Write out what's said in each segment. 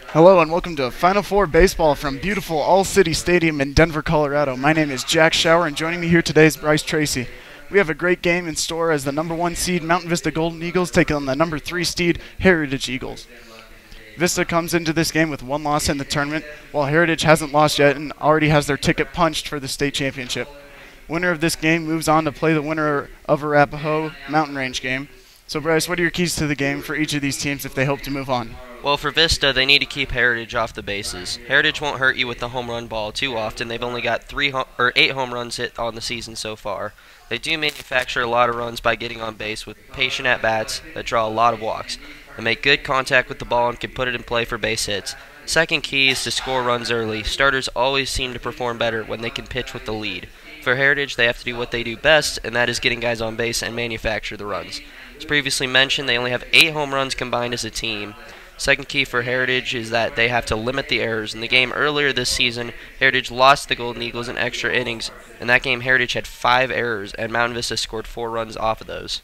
Hello and welcome to Final Four Baseball from beautiful All-City Stadium in Denver, Colorado. My name is Jack Schauer and joining me here today is Bryce Tracy. We have a great game in store as the number 1 seed Mountain Vista Golden Eagles take on the number 3 seed Heritage Eagles. Vista comes into this game with 1 loss in the tournament, while Heritage hasn't lost yet and already has their ticket punched for the state championship. Winner of this game moves on to play the winner of Arapahoe Mountain Range game. So Bryce, what are your keys to the game for each of these teams if they hope to move on? Well, for Vista, they need to keep Heritage off the bases. Heritage won't hurt you with the home run ball too often. They've only got 8 home runs hit on the season so far. They do manufacture a lot of runs by getting on base with patient at-bats that draw a lot of walks. They make good contact with the ball and can put it in play for base hits. Second key is to score runs early. Starters always seem to perform better when they can pitch with the lead. For Heritage, they have to do what they do best, and that is getting guys on base and manufacture the runs. As previously mentioned, they only have 8 home runs combined as a team. Second key for Heritage is that they have to limit the errors. In the game earlier this season, Heritage lost the Golden Eagles in extra innings. In that game, Heritage had 5 errors, and Mountain Vista scored 4 runs off of those.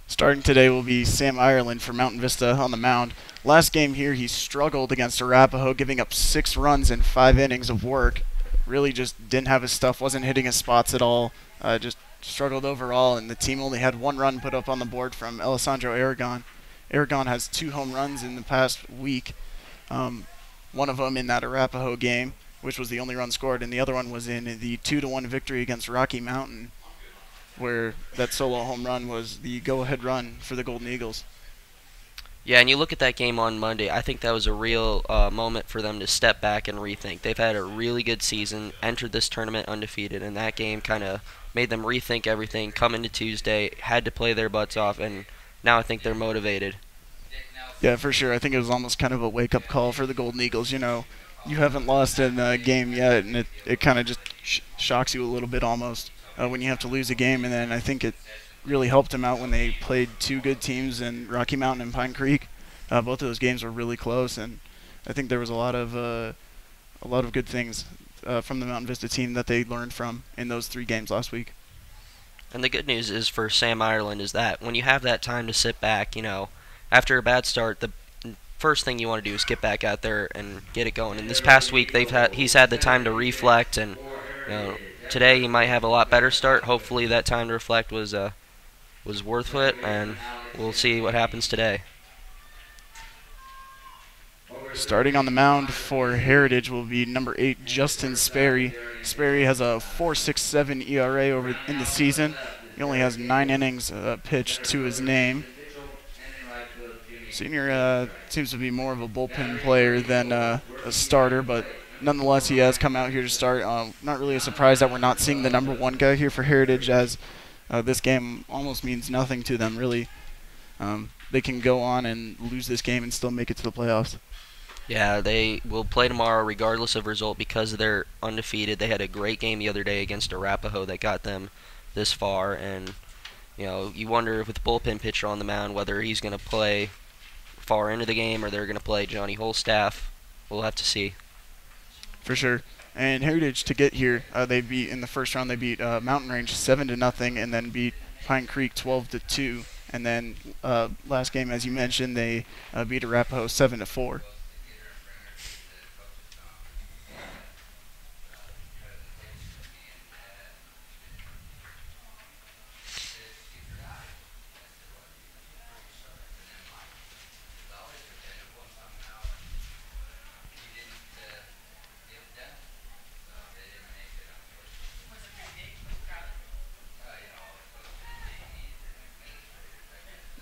Starting today will be Sam Ireland for Mountain Vista on the mound. Last game here, he struggled against Arapahoe, giving up 6 runs in 5 innings of work. Really just didn't have his stuff, wasn't hitting his spots at all, just struggled overall, and the team only had 1 run put up on the board from Alessandro Aragon. Aragon has 2 home runs in the past week, one of them in that Arapahoe game, which was the only run scored, and the other one was in the 2-1 victory against Rocky Mountain, where that solo home run was the go-ahead run for the Golden Eagles. Yeah, and you look at that game on Monday, I think that was a real moment for them to step back and rethink. They've had a really good season, entered this tournament undefeated, and that game kind of made them rethink everything, come into Tuesday, had to play their butts off, and now I think they're motivated. Yeah, for sure. I think it was almost kind of a wake-up call for the Golden Eagles. You know, you haven't lost in a game yet, and it kind of just shocks you a little bit almost when you have to lose a game. And then I think it really helped them out when they played 2 good teams in Rocky Mountain and Pine Creek. Both of those games were really close, and I think there was a lot of good things from the Mountain Vista team that they learned from in those 3 games last week. And the good news is for Sam Ireland is that when you have that time to sit back, after a bad start, the first thing you want to do is get back out there and get it going. And this past week, he's had the time to reflect, and today he might have a lot better start. Hopefully, that time to reflect was worth it, and we'll see what happens today. Starting on the mound for Heritage will be number 8, Justin Sperry. Sperry has a 4.67 ERA in the season. He only has 9 innings pitched to his name. Senior seems to be more of a bullpen player than a starter, but nonetheless he has come out here to start. Not really a surprise that we're not seeing the number 1 guy here for Heritage, as this game almost means nothing to them, really. They can go on and lose this game and still make it to the playoffs. Yeah, they will play tomorrow regardless of result because they're undefeated. They had a great game the other day against Arapahoe that got them this far, and you wonder with the bullpen pitcher on the mound whether he's going to play far into the game or they're going to play Johnny Holstaff. We'll have to see. For sure. And Heritage, to get here, they beat in the first round. They beat Mountain Range 7-0, and then beat Pine Creek 12-2. And then last game, as you mentioned, they beat Arapahoe 7-4.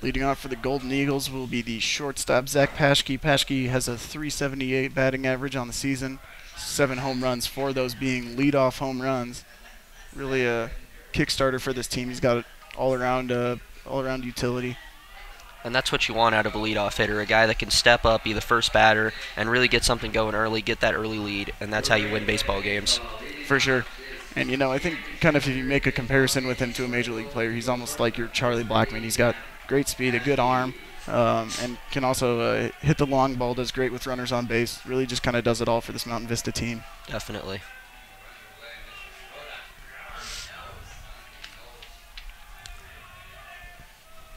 Leading off for the Golden Eagles will be the shortstop, Zach Paschke. Paschke has a 3.78 batting average on the season, 7 home runs, 4 of those being leadoff home runs. Really a kickstarter for this team. He's got all-around utility. And that's what you want out of a leadoff hitter, a guy that can step up, be the first batter, and really get something going early, get that early lead, and that's how you win baseball games. For sure. And, I think kind of if you make a comparison with him to a major league player, he's almost like your Charlie Blackmon. He's got great speed, a good arm, and can also hit the long ball, does great with runners on base. Really just kind of does it all for this Mountain Vista team. Definitely.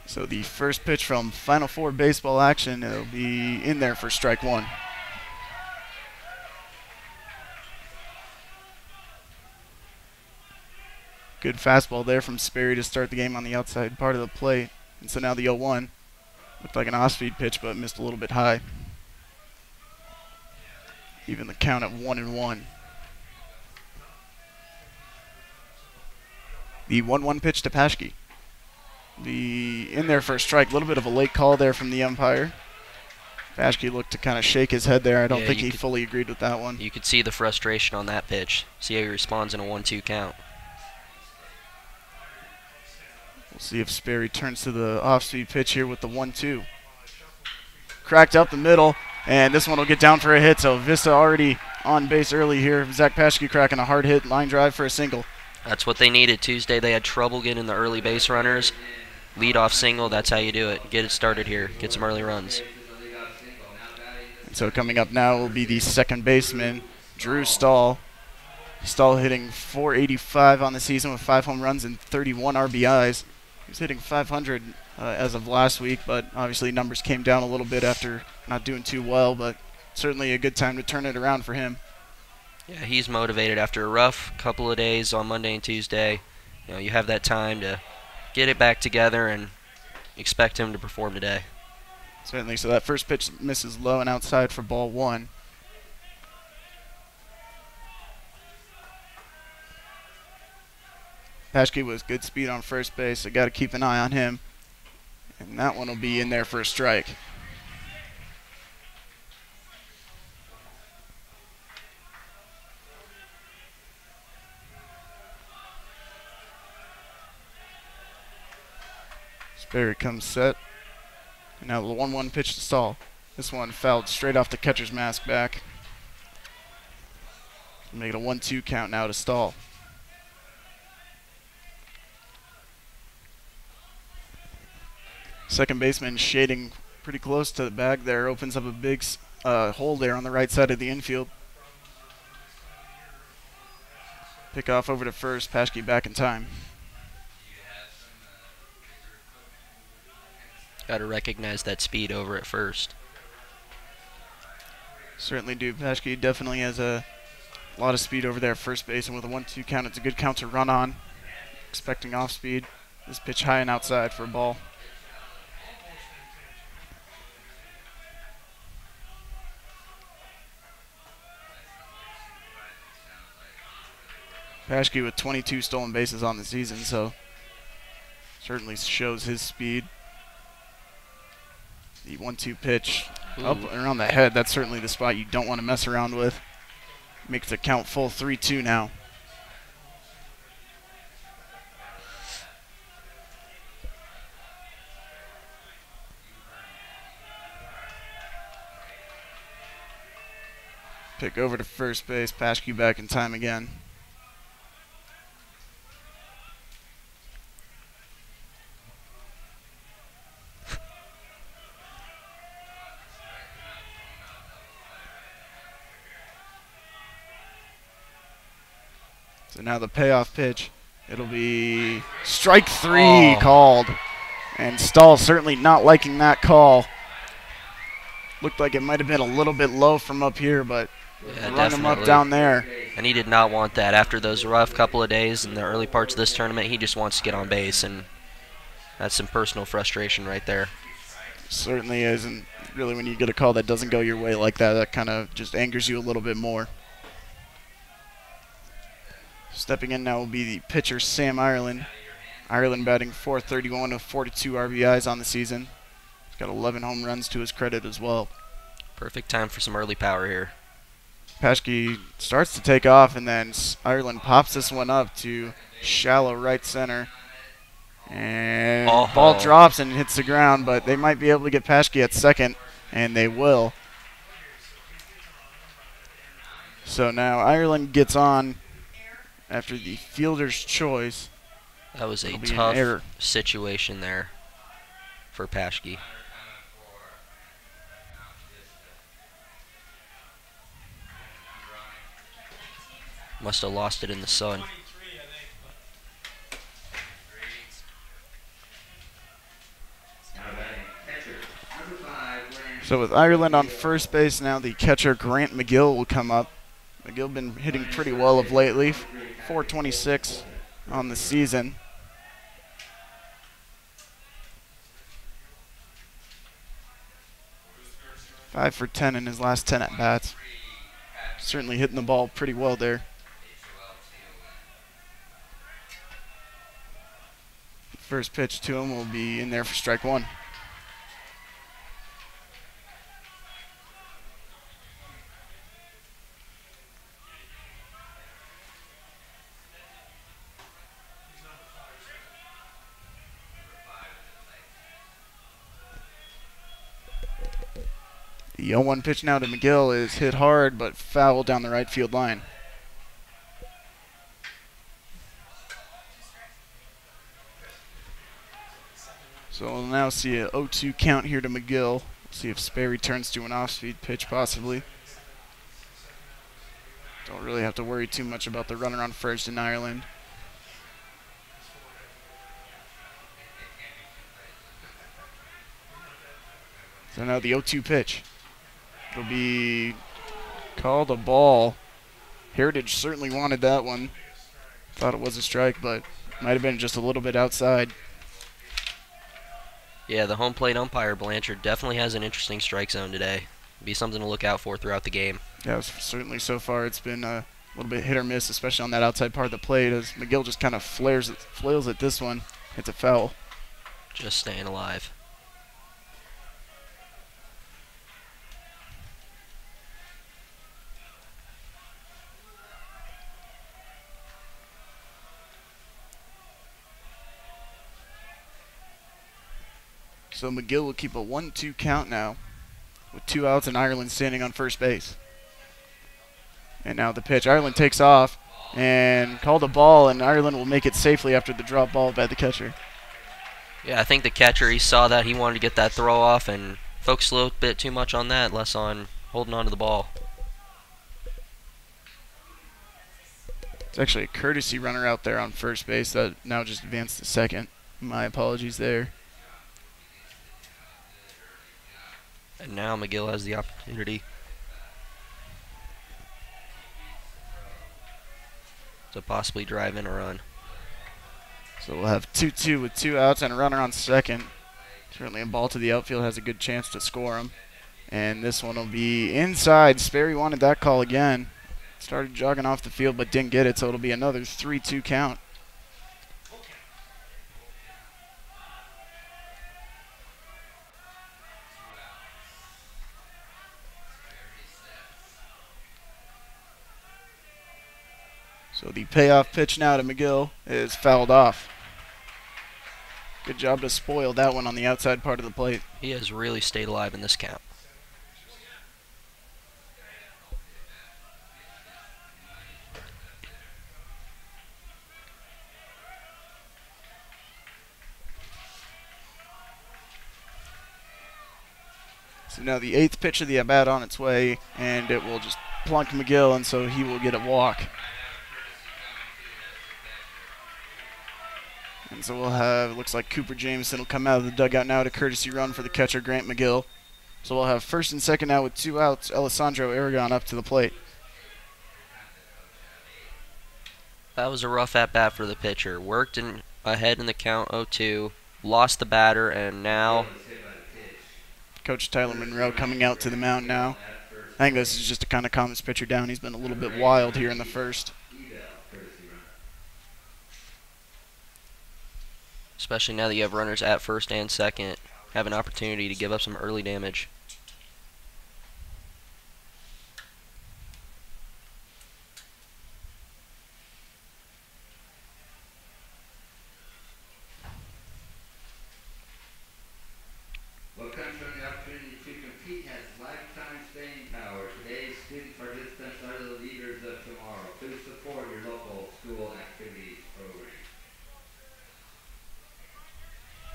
So the first pitch from Final Four baseball action, it'll be in there for strike 1. Good fastball there from Sperry to start the game on the outside part of the plate. And so now the 0-1. Looked like an off-speed pitch, but missed a little bit high. Even the count at 1-1. The 1-1 pitch to Paschke. In there for a strike. A little bit of a late call there from the umpire. Paschke looked to kind of shake his head there. I don't think he fully agreed with that one. You could see the frustration on that pitch. See how he responds in a 1-2 count. We'll see if Sperry turns to the off-speed pitch here with the 1-2. Cracked up the middle, and this one will get down for a hit. So Vista already on base early here. Zach Paschke cracking a hard hit line drive for a single. That's what they needed Tuesday. They had trouble getting the early base runners. Lead off single, that's how you do it. Get it started here. Get some early runs. And so coming up now will be the second baseman, Drew Stahl. Stahl hitting .485 on the season with 5 home runs and 31 RBIs. He was hitting .500 as of last week, but obviously numbers came down a little bit after not doing too well, but certainly a good time to turn it around for him. Yeah, he's motivated after a rough couple of days on Monday and Tuesday. You know, you have that time to get it back together and expect him to perform today. Certainly. So that first pitch misses low and outside for ball 1. Paschke was good speed on first base, so got to keep an eye on him. And that one will be in there for a strike. Sperry comes set. And now the 1-1 pitch to Stahl. This one fouled straight off the catcher's mask back. Make it a 1-2 count now to Stahl. Second baseman shading pretty close to the bag there. Opens up a big hole there on the right side of the infield. Pick off over to first. Paschke back in time. Got to recognize that speed over at first. Certainly do. Paschke definitely has a lot of speed over there at first base, and with a 1-2 count, it's a good count to run on. Expecting off speed. This pitch high and outside for a ball. Paschke with 22 stolen bases on the season, so certainly shows his speed. The 1-2 pitch up around the head, that's certainly the spot you don't want to mess around with. Makes the count full 3-2 now. Pick over to first base, Paschke back in time again. So now the payoff pitch, it'll be strike 3 called. And Stahl certainly not liking that call. Looked like it might have been a little bit low from up here, but run him up down there. And he did not want that. After those rough couple of days in the early parts of this tournament, he just wants to get on base, and that's some personal frustration right there. Certainly is, and really when you get a call that doesn't go your way like that, that kind of just angers you a little bit more. Stepping in now will be the pitcher, Sam Ireland. Ireland batting .431 with 42 RBIs on the season. He's got 11 home runs to his credit as well. Perfect time for some early power here. Paschke starts to take off, and then Ireland pops this one up to shallow right center. And ball drops and hits the ground, but they might be able to get Paschke at second, and they will. So now Ireland gets on after the fielder's choice. That was a tough situation there for Paschke. Must have lost it in the sun. So with Ireland on first base now, the catcher Grant McGill will come up. McGill been hitting pretty well of lately. .426 on the season. 5 for 10 in his last 10 at bats. Certainly hitting the ball pretty well there. First pitch to him will be in there for strike one. The 0-1 pitch now to McGill is hit hard but foul down the right field line. So we'll now see a 0-2 count here to McGill. We'll see if Sperry turns to an off-speed pitch possibly. Don't really have to worry too much about the runner on first in Ireland. So now the 0-2 pitch. It'll be called a ball. Heritage certainly wanted that one. Thought it was a strike, but might have been just a little bit outside. Yeah, the home plate umpire, Blanchard, definitely has an interesting strike zone today. Be something to look out for throughout the game. Yeah, certainly so far it's been a little bit hit or miss, especially on that outside part of the plate, as McGill just kind of flails at this one. It's a foul. Just staying alive. So McGill will keep a 1-2 count now, with 2 outs and Ireland standing on first base. And now the pitch. Ireland takes off and called a ball, and Ireland will make it safely after the drop ball by the catcher. Yeah, I think the catcher, he saw that, he wanted to get that throw off and focused a little bit too much on that, less on holding on to the ball. It's actually a courtesy runner out there on first base that now just advanced to second. My apologies there. And now McGill has the opportunity to possibly drive in a run. So we'll have 2-2 with 2 outs and a runner on second. Certainly a ball to the outfield has a good chance to score him. And this one will be inside. Sperry wanted that call again. Started jogging off the field but didn't get it, so it'll be another 3-2 count. So the payoff pitch now to McGill is fouled off. Good job to spoil that one on the outside part of the plate. He has really stayed alive in this count. So now the 8th pitch of the at-bat on its way, and it will just plunk McGill, and so he will get a walk. And so we'll have, looks like Cooper Jameson will come out of the dugout now to courtesy run for the catcher, Grant McGill. So we'll have first and second now with 2 outs. Alessandro Aragon up to the plate. That was a rough at-bat for the pitcher. Worked ahead in the count 0-2, lost the batter, and now Coach Tyler Monroe coming out to the mound now. I think this is just to kind of calm his pitcher down. He's been a little bit wild here in the first. Especially now that you have runners at first and second, have an opportunity to give up some early damage. What comes from the opportunity to compete has lifetime staying power. Today's student participants are the leaders of tomorrow. Please support your local school activities program.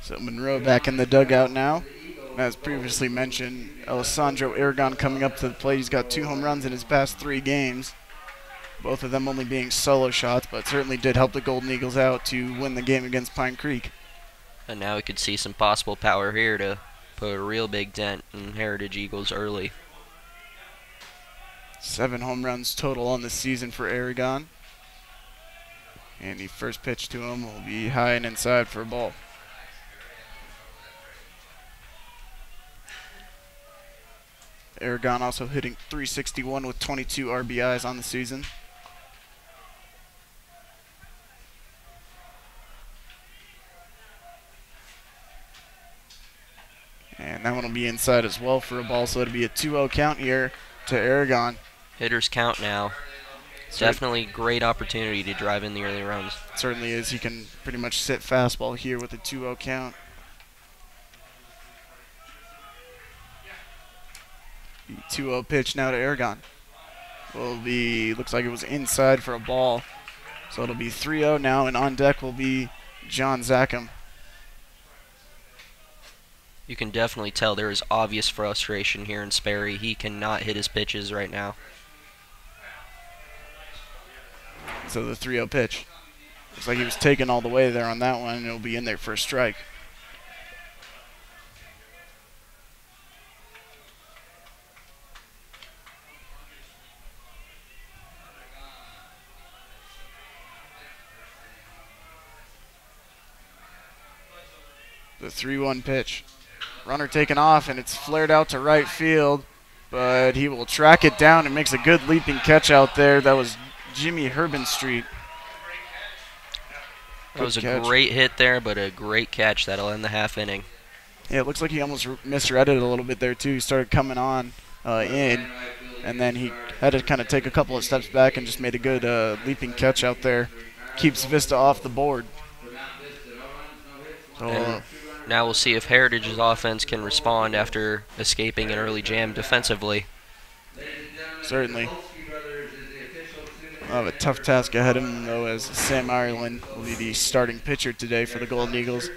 So Monroe back in the dugout now. As previously mentioned, Alessandro Aragon coming up to the plate. He's got 2 home runs in his past 3 games. Both of them only being solo shots, but certainly did help the Golden Eagles out to win the game against Pine Creek. And now we could see some possible power here to put a real big dent in Heritage Eagles early. 7 home runs total on the season for Aragon. And the first pitch to him will be high and inside for a ball. Aragon also hitting .361 with 22 RBIs on the season. And that one will be inside as well for a ball, so it'll be a 2-0 count here to Aragon. Hitters count now. Definitely great opportunity to drive in the early runs. Certainly is. He can pretty much sit fastball here with a 2-0 count. The 2-0 pitch now to Aragon. Will be, looks like it was inside for a ball. So it'll be 3-0 now, and on deck will be John Zackham. You can definitely tell there is obvious frustration here in Sperry. He cannot hit his pitches right now. So the 3-0 pitch. Looks like he was taken all the way there on that one, and it'll be in there for a strike. The 3-1 pitch. Runner taken off, and it's flared out to right field, but he will track it down and makes a good leaping catch out there. That was Jimmy Herbenstreet. That was a great hit there, but a great catch. That'll end the half inning. Yeah, it looks like he almost misread it a little bit there, too. He started coming on in, and then he had to kind of take a couple of steps back and just made a good leaping catch out there. Keeps Vista off the board. So, now we'll see if Heritage's offense can respond after escaping an early jam defensively. Certainly. We'll have a tough task ahead of him, though, as Sam Ireland will be the starting pitcher today for the Golden Eagles.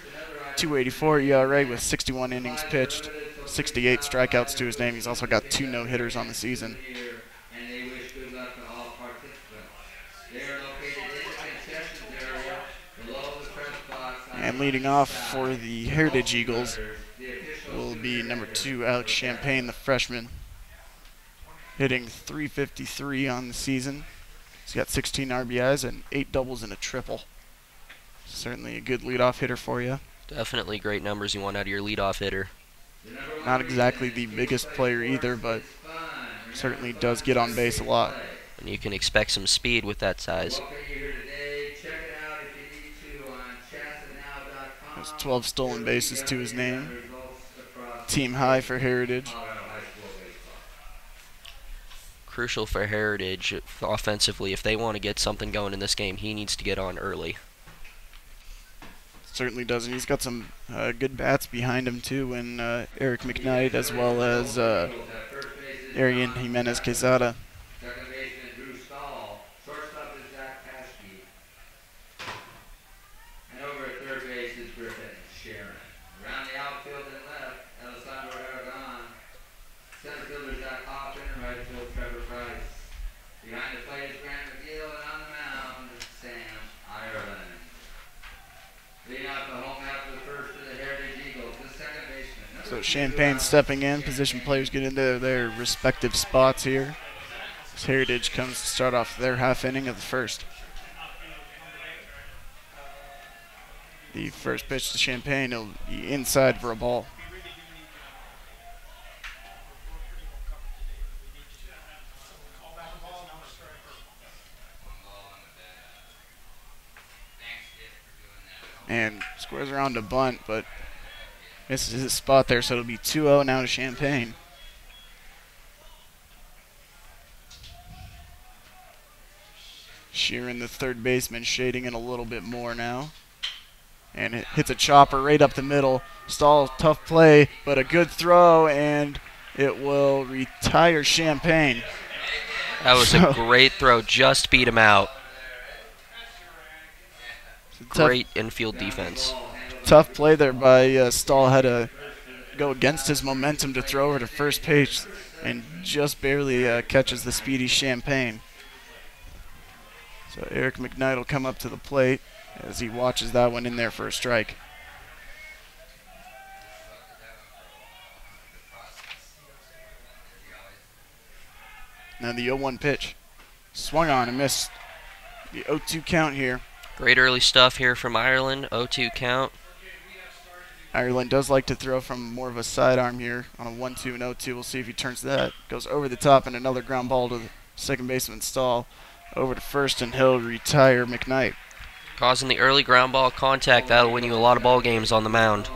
2.84 ERA with 61 innings pitched, 68 strikeouts to his name. He's also got 2 no-hitters on the season. And leading off for the Heritage Eagles will be number 2, Alex Champagne, the freshman, hitting .353 on the season. He's got 16 RBIs and 8 doubles and a triple. Certainly a good leadoff hitter for you. Definitely great numbers you want out of your leadoff hitter. Not exactly the biggest player either, but certainly does get on base a lot. And you can expect some speed with that size. Has 12 stolen bases to his name. Team high for Heritage. Crucial for Heritage offensively. If they want to get something going in this game, he needs to get on early. Certainly does, and he's got some good bats behind him too, and Eric McKnight as well as Arian Jimenez Quesada. So Champagne stepping in, position players get into their respective spots here. As Heritage comes to start off their half inning of the first. The first pitch to Champagne will be inside for a ball. And squares around to bunt, but misses his spot there, so it'll be 2-0 now to Champagne. Sheeran, the third baseman, shading in a little bit more now. And it hits a chopper right up the middle. Stahl, tough play, but a good throw, and it will retire Champagne. That was a great throw, just beat him out. Great infield defense. Tough play there by Stahl. Had to go against his momentum to throw over to first base and just barely catches the speedy Champagne. So Eric McKnight will come up to the plate as he watches that one in there for a strike. Now the 0-1 pitch. Swung on and missed. The 0-2 count here. Great early stuff here from Ireland. 0-2 count. Ireland does like to throw from more of a sidearm here on a 1-2 and 0-2. We'll see if he turns that. Goes over the top and another ground ball to the second baseman Stahl. Over to first and he'll retire McKnight. Causing the early ground ball contact. That'll win you a lot of ball games on the mound.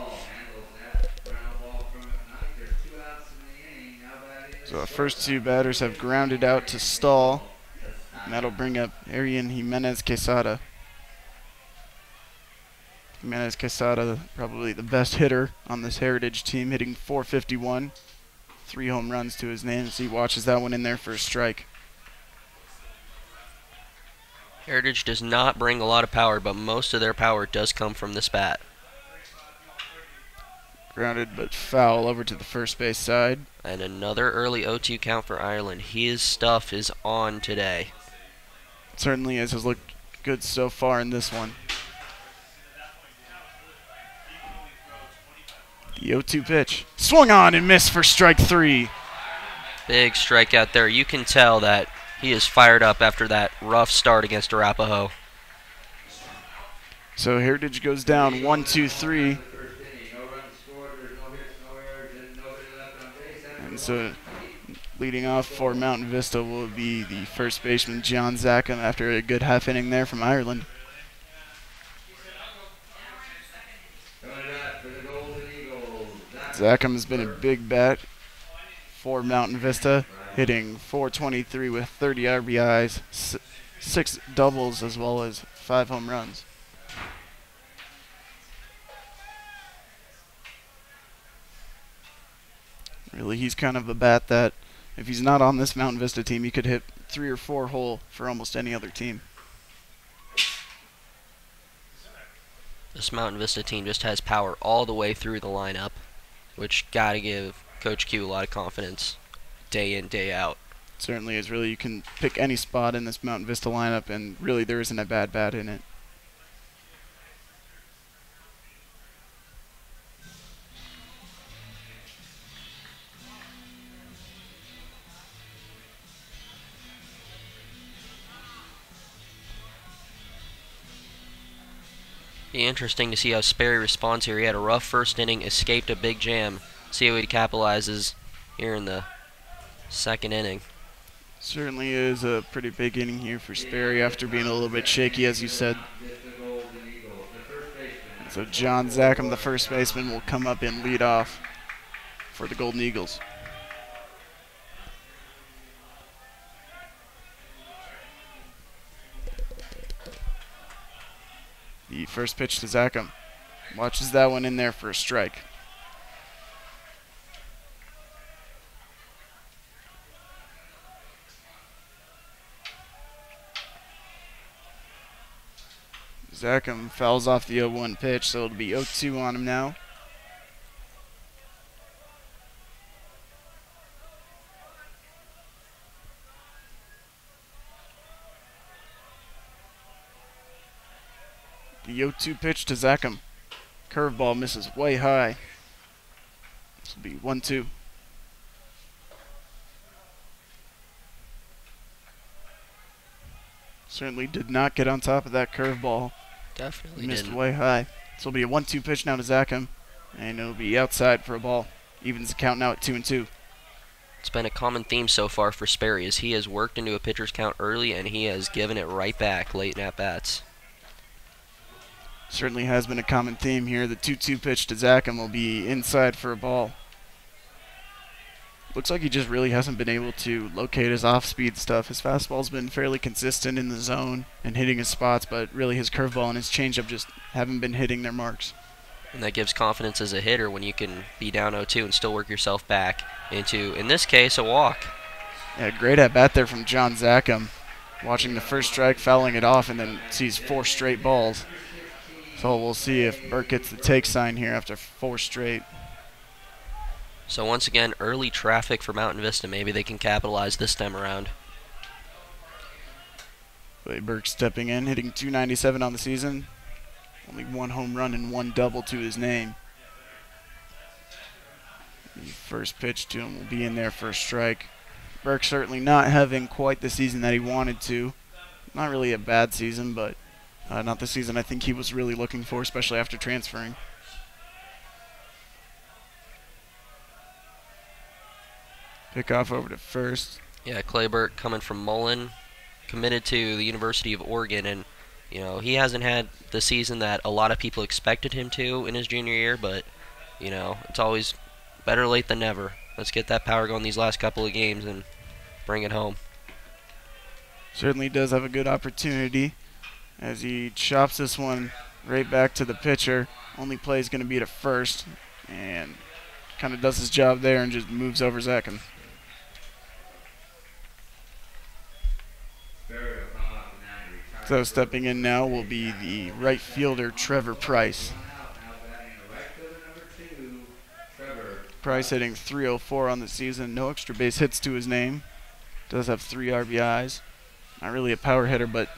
So the first two batters have grounded out to Stahl. And that'll bring up Arian Jimenez Quesada. Jimenez Quesada, probably the best hitter on this Heritage team, hitting .451. 3 home runs to his name as he watches that one in there for a strike. Heritage does not bring a lot of power, but most of their power does come from this bat. Grounded but foul over to the first base side. And another early 0-2 count for Ireland. His stuff is on today. Certainly has looked good so far in this one. The 0-2 pitch. Swung on and missed for strike 3. Big strikeout there. You can tell that he is fired up after that rough start against Arapahoe. So Heritage goes down 1-2-3. And so leading off for Mountain Vista will be the first baseman John Zackham after a good half inning there from Ireland. Zackham has been a big bat for Mountain Vista, hitting .423 with 30 RBIs, 6 doubles as well as 5 home runs. Really, he's kind of a bat that, if he's not on this Mountain Vista team, he could hit 3 or 4 hole for almost any other team. This Mountain Vista team just has power all the way through the lineup, which gotta give Coach Q a lot of confidence day in, day out. Certainly is. Really, you can pick any spot in this Mountain Vista lineup, and really there isn't a bad bat in it. Be interesting to see how Sperry responds here. He had a rough first inning, escaped a big jam. See how he capitalizes here in the second inning. Certainly is a pretty big inning here for Sperry after being a little bit shaky, as you said. So John Zackham, the first baseman, will come up and lead off for the Golden Eagles. The first pitch to Zackham. Watches that one in there for a strike. Zackham fouls off the 0-1 pitch, so it'll be 0-2 on him now. The 0-2 pitch to Zackham. Curveball misses way high. This will be 1-2. Certainly did not get on top of that curveball. Definitely Missed didn't. way high. This will be a 1-2 pitch now to Zackham. And it'll be outside for a ball. Evens the count now at 2-2. It's been a common theme so far for Sperry as he has worked into a pitcher's count early and he has given it right back late in at-bats. Certainly has been a common theme here. The 2-2 pitch to Zackham will be inside for a ball. Looks like he just really hasn't been able to locate his off-speed stuff. His fastball's been fairly consistent in the zone and hitting his spots, but really his curveball and his changeup just haven't been hitting their marks. And that gives confidence as a hitter when you can be down 0-2 and still work yourself back into, in this case, a walk. Yeah, great at-bat there from John Zackham. Watching the first strike, fouling it off, and then sees 4 straight balls. So we'll see if Burke gets the take sign here after 4 straight. So once again, early traffic for Mountain Vista. Maybe they can capitalize this time around. Burke stepping in, hitting .297 on the season. Only 1 home run and 1 double to his name. The first pitch to him will be in there for a strike. Burke certainly not having quite the season that he wanted to. Not really a bad season, but Not the season I think he was really looking for, especially after transferring. Pick off over to first. Yeah, Claybert coming from Mullen, committed to the University of Oregon, and he hasn't had the season that a lot of people expected him to in his junior year, but it's always better late than never. Let's get that power going these last couple of games and bring it home. Certainly does have a good opportunity as he chops this one right back to the pitcher. Only play is going to be to first, and kind of does his job there and just moves over Zackham. So stepping in now will be the right fielder, Trevor Price. Price hitting .304 on the season. No extra base hits to his name. Does have 3 RBIs. Not really a power hitter, but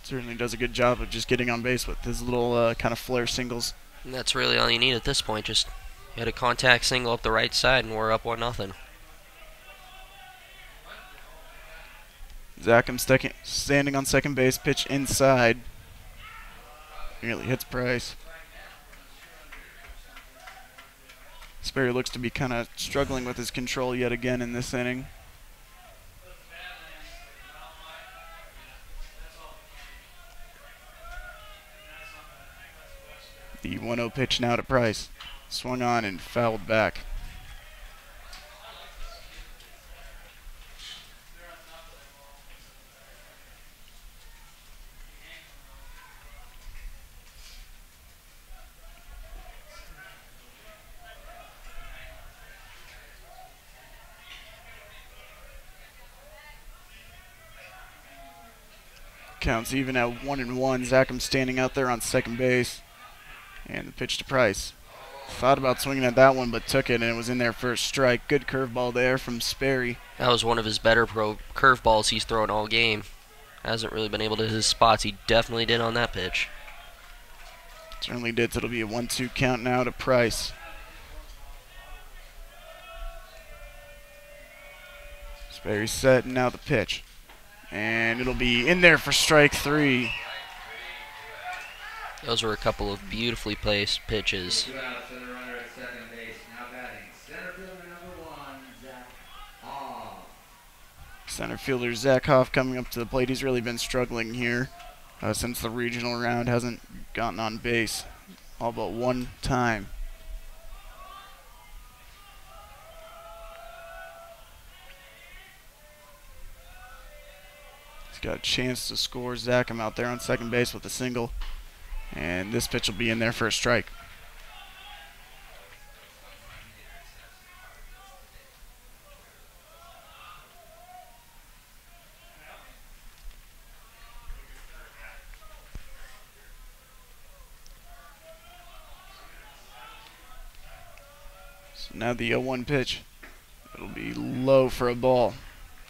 certainly does a good job of just getting on base with his little kind of flare singles. And that's really all you need at this point. Just hit a contact single up the right side, and we're up 1-0. Zackham standing on second base, pitch inside. Nearly hits Price. Sperry looks to be kind of struggling with his control yet again in this inning. The 1-0 pitch now to Price. Swung on and fouled back. Counts even at 1-1. Zackham standing out there on second base. And the pitch to Price. Thought about swinging at that one, but took it, and it was in there for a strike. Good curveball there from Sperry. That was one of his better curveballs he's thrown all game. Hasn't really been able to hit his spots. He definitely did on that pitch. Certainly did. So it'll be a 1-2 count now to Price. Sperry set, and now the pitch. And it'll be in there for strike 3. Those were a couple of beautifully placed pitches. Center fielder Zach Hoff coming up to the plate. He's really been struggling here since the regional round. Hasn't gotten on base all but one time. He's got a chance to score. Zackham out there on second base with a single. And this pitch will be in there for a strike. So now the 0-1 pitch. It'll be low for a ball.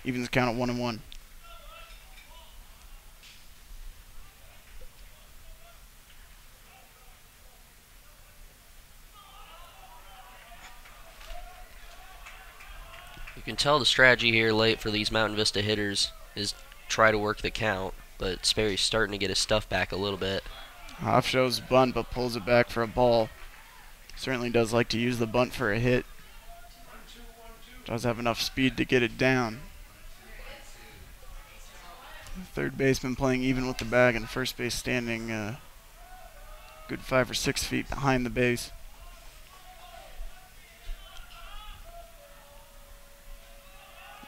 Evens count at 1-1. You can tell the strategy here late for these Mountain Vista hitters is try to work the count, but Sperry's starting to get his stuff back a little bit. Hoff shows bunt but pulls it back for a ball. Certainly does like to use the bunt for a hit. Does have enough speed to get it down. Third baseman playing even with the bag, and first base standing good 5 or 6 feet behind the base.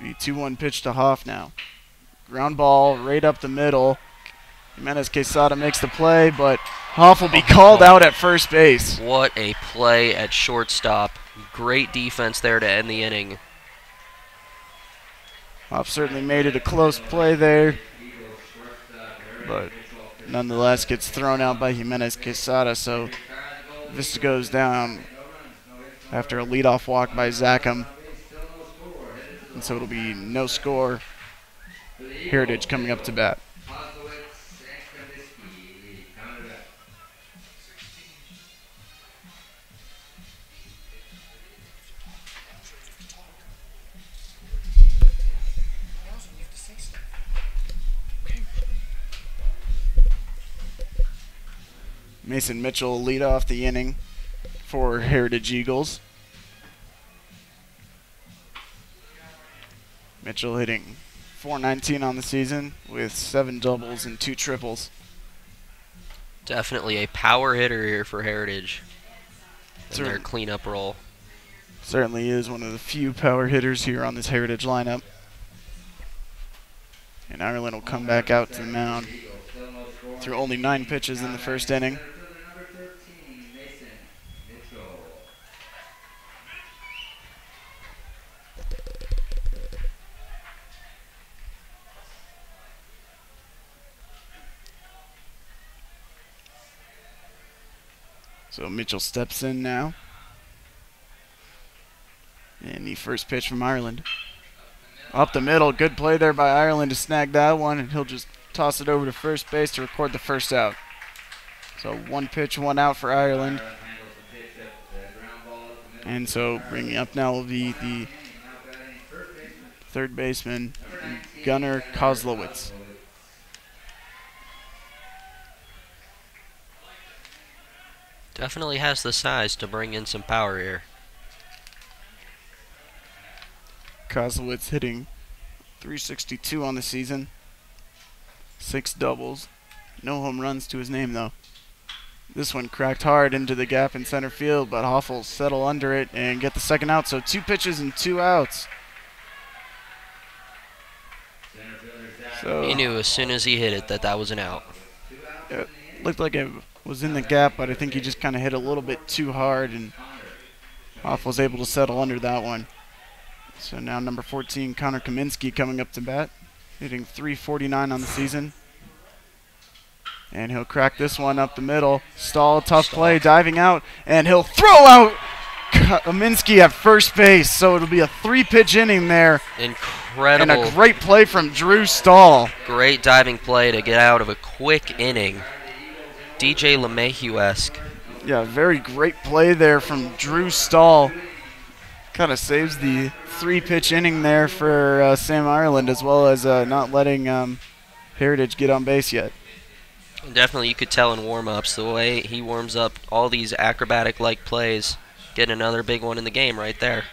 The 2-1 pitch to Hoff now. Ground ball right up the middle. Jimenez Quesada makes the play, but Hoff will be called out at first base. What a play at shortstop. Great defense there to end the inning. Hoff certainly made it a close play there, but nonetheless gets thrown out by Jimenez Quesada, so Vista goes down after a leadoff walk by Zackham. And so it'll be no score. Heritage coming up to bat. Mason Mitchell will lead off the inning for Heritage Eagles. Mitchell hitting .419 on the season with 7 doubles and 2 triples. Definitely a power hitter here for Heritage in their cleanup role. Certainly is one of the few power hitters here on this Heritage lineup. And Ireland will come back out to the mound through only 9 pitches in the first inning. So Mitchell steps in now. And the first pitch from Ireland. Up the middle, good play there by Ireland to snag that one, and he'll just toss it over to first base to record the first out. So 1 pitch, 1 out for Ireland. And so bringing up now will be the third baseman, Gunnar Kozlowitz. Definitely has the size to bring in some power here. Kozlowitz hitting .362 on the season. 6 doubles. No home runs to his name, though. This one cracked hard into the gap in center field, but Hoff will settle under it and get the second out. So 2 pitches and 2 outs. So He knew as soon as he hit it that that was an out. it looked like it was in the gap, but I think he just kind of hit a little bit too hard, and Hoff was able to settle under that one. So now number 14, Connor Kaminsky, coming up to bat, hitting .349 on the season. And he'll crack this one up the middle. Stall, tough play, diving out, and he'll throw out Kaminsky at first base. So it'll be a 3-pitch inning there. Incredible. And a great play from Drew Stall. Great diving play to get out of a quick inning. DJ LeMahieu-esque. Yeah, very great play there from Drew Stall. Kind of saves the 3-pitch inning there for Sam Ireland, as well as not letting Heritage get on base yet. Definitely, you could tell in warm-ups the way he warms up all these acrobatic-like plays. Getting another big one in the game right there.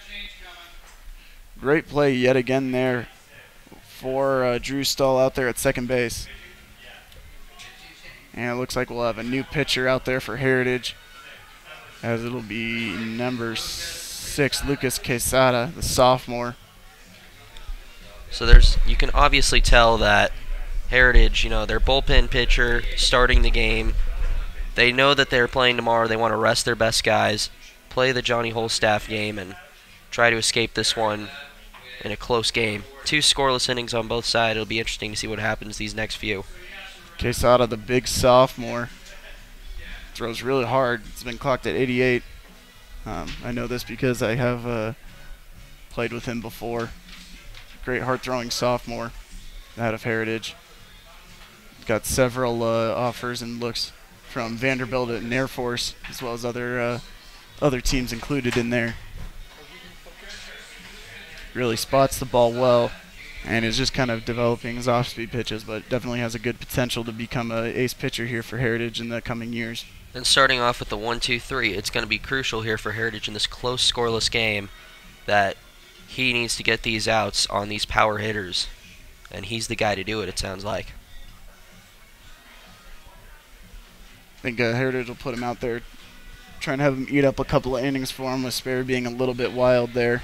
Great play yet again there for Drew Stall out there at second base. And it looks like we'll have a new pitcher out there for Heritage, as it'll be number 6, Lucas Quesada, the sophomore. So you can obviously tell that Heritage, their bullpen pitcher starting the game. They know that they're playing tomorrow. They want to rest their best guys, play the Johnny Holstaff game, and try to escape this one in a close game. 2 scoreless innings on both sides. It'll be interesting to see what happens these next few. Quesada, the big sophomore, throws really hard. It's been clocked at 88. I know this because I have played with him before. Great hard-throwing sophomore out of Heritage. Got several offers and looks from Vanderbilt and Air Force, as well as other teams included in there. Really spots the ball well, and is just kind of developing his off-speed pitches, but definitely has a good potential to become an ace pitcher here for Heritage in the coming years. And starting off with the 1-2-3, it's going to be crucial here for Heritage in this close, scoreless game that he needs to get these outs on these power hitters, and he's the guy to do it, it sounds like. I think Heritage will put him out there, trying to have him eat up a couple of innings for him, with Sperry being a little bit wild there.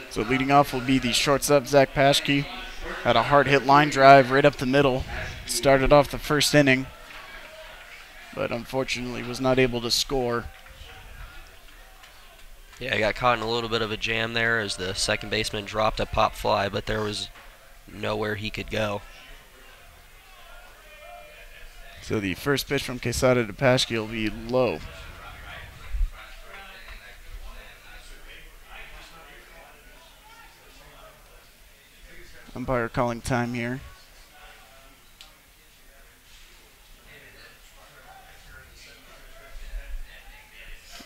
So leading off will be the shortstop, Zach Paschke. Had a hard hit line drive right up the middle. Started off the first inning, but unfortunately was not able to score. Yeah, I got caught in a little bit of a jam there as the second baseman dropped a pop fly, but there was nowhere he could go. So the first pitch from Quesada to Paschke will be low. Umpire calling time here.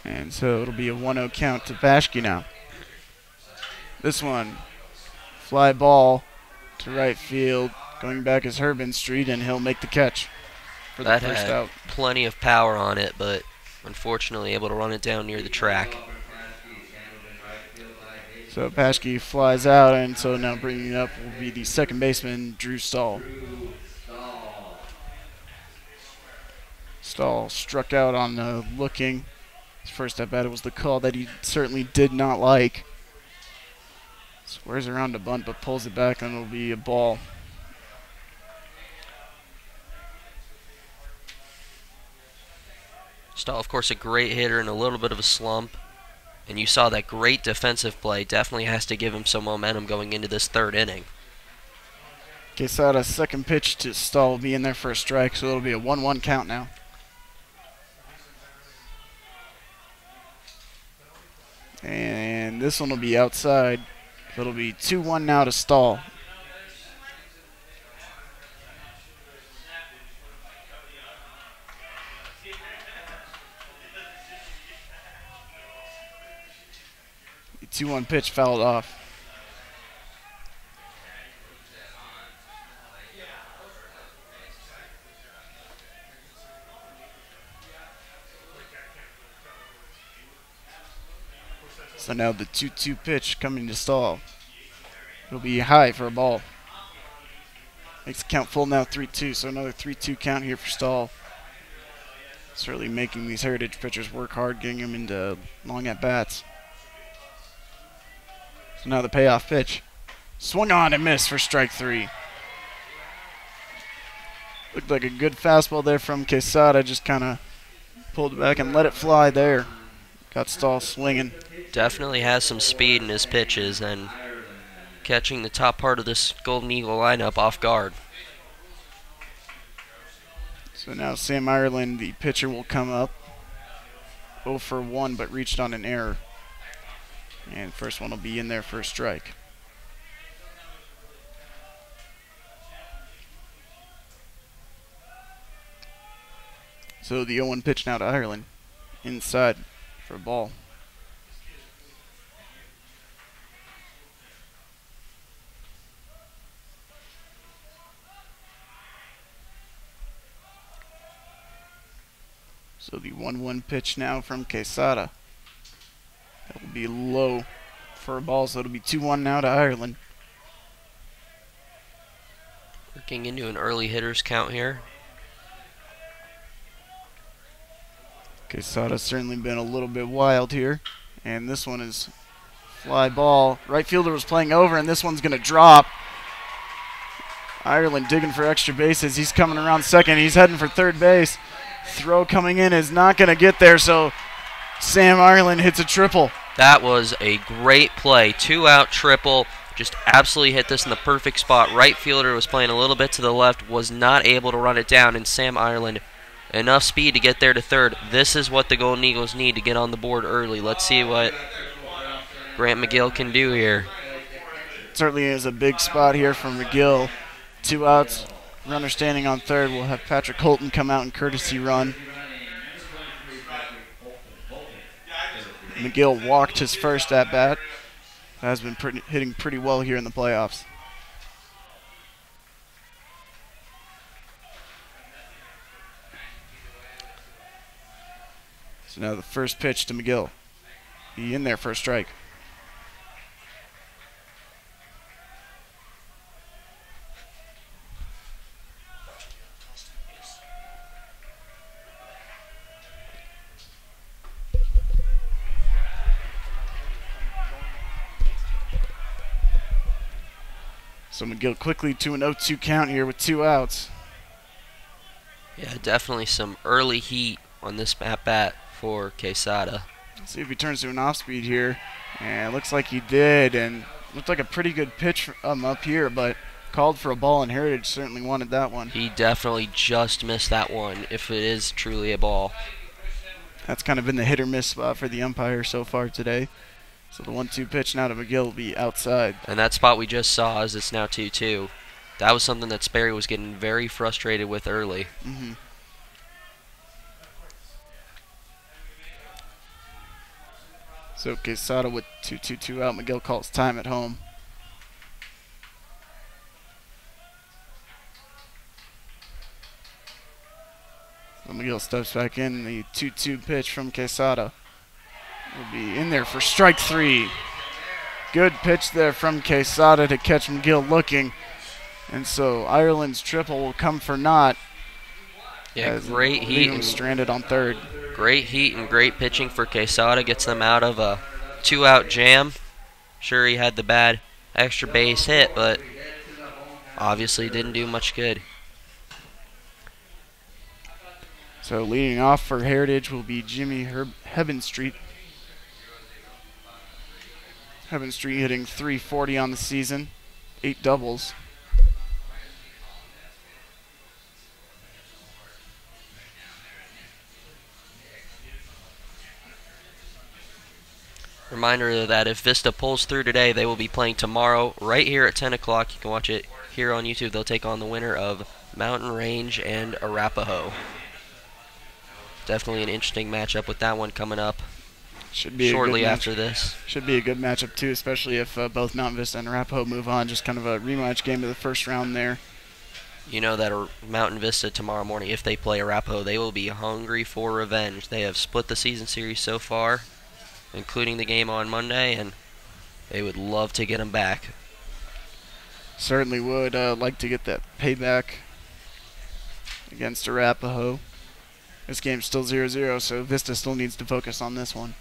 And so it'll be a 1-0 count to Paschke now. This one, fly ball to right field. Going back is Herbin Street, and he'll make the catch for the That first had out. plenty of power on it, but unfortunately able to run it down near the track. So Paschke flies out, and so now bringing it up will be the second baseman, Drew Stahl. Stahl struck out on the looking. His first at bat, it was the call that he certainly did not like. Squares around a bunt, but pulls it back, and it'll be a ball. Stahl, of course, a great hitter in a little bit of a slump. And you saw that great defensive play. Definitely has to give him some momentum going into this third inning. Quesada's second pitch to Stahl will be in there for a strike, so it'll be a 1-1 count now. And this one will be outside. It'll be 2-1 now to Stahl. The 2-1 pitch fouled off. So now the 2-2 pitch coming to Stahl. It'll be high for a ball. Makes the count full now, 3-2. So another 3-2 count here for Stahl. Certainly making these Heritage pitchers work hard, getting them into long at-bats. So now the payoff pitch. Swung on and missed for strike 3. Looked like a good fastball there from Quesada. Just kind of pulled it back and let it fly there. Got Stahl swinging. Definitely has some speed in his pitches and catching the top part of this Golden Eagle lineup off guard. So now Sam Ireland, the pitcher, will come up. 0 for 1, but reached on an error. And first one will be in there for a strike. So the 0-1 pitch now to Ireland. Inside for a ball. So the 1-1 pitch now from Quesada. That will be low for a ball, so it'll be 2-1 now to Ireland. Working into an early hitters count here. Quesada's certainly been a little bit wild here. And this one is fly ball. Right fielder was playing over, and this one's going to drop. Ireland digging for extra bases. He's coming around second. He's heading for third base. Throw coming in is not going to get there, so Sam Ireland hits a triple. That was a great play. 2-out triple. Just absolutely hit this in the perfect spot. Right fielder was playing a little bit to the left, was not able to run it down, and Sam Ireland, enough speed to get there to third. This is what the Golden Eagles need to get on the board early. Let's see what Grant McGill can do here. Certainly is a big spot here from McGill. 2 outs. Runner standing on third. We'll have Patrick Holton come out and courtesy run. McGill walked his first at bat. Has been hitting pretty well here in the playoffs. So now the first pitch to McGill. Be in there for a strike. So McGill quickly to an 0-2 count here with 2 outs. Yeah, definitely some early heat on this at-bat for Quesada. Let's see if he turns to an off-speed here. And it looks like he did, and looked like a pretty good pitch up here, but called for a ball, and Heritage certainly wanted that one. He definitely just missed that one, if it is truly a ball. That's kind of been the hit-or-miss spot for the umpire so far today. So the 1-2 pitch now to McGill will be outside. And that spot we just saw is it's now 2-2. That was something that Sperry was getting very frustrated with early. So Quesada with 2-2-2 out. McGill calls time at home. So McGill steps back in. The 2-2 pitch from Quesada will be in there for strike 3. Good pitch there from Quesada to catch McGill looking. And so Ireland's triple will come for naught. Yeah, great heat and stranded on third. Great heat and great pitching for Quesada. Gets them out of a 2-out jam. Sure, he had the bad extra base hit, but obviously didn't do much good. So leading off for Heritage will be Jimmy Heavenstreet. Heavenstreet hitting .340 on the season, 8 doubles. Reminder that if Vista pulls through today, they will be playing tomorrow right here at 10 o'clock. You can watch it here on YouTube. They'll take on the winner of Mountain Range and Arapahoe. Definitely an interesting matchup with that one coming up Should be shortly after this. Should be a good matchup too, especially if both Mountain Vista and Arapahoe move on. Just kind of a rematch game of the first round there. You know that Mountain Vista tomorrow morning, if they play Arapahoe, they will be hungry for revenge. They have split the season series so far, including the game on Monday, and they would love to get them back. Certainly would like to get that payback against Arapahoe. This game's still 0-0, so Vista still needs to focus on this one.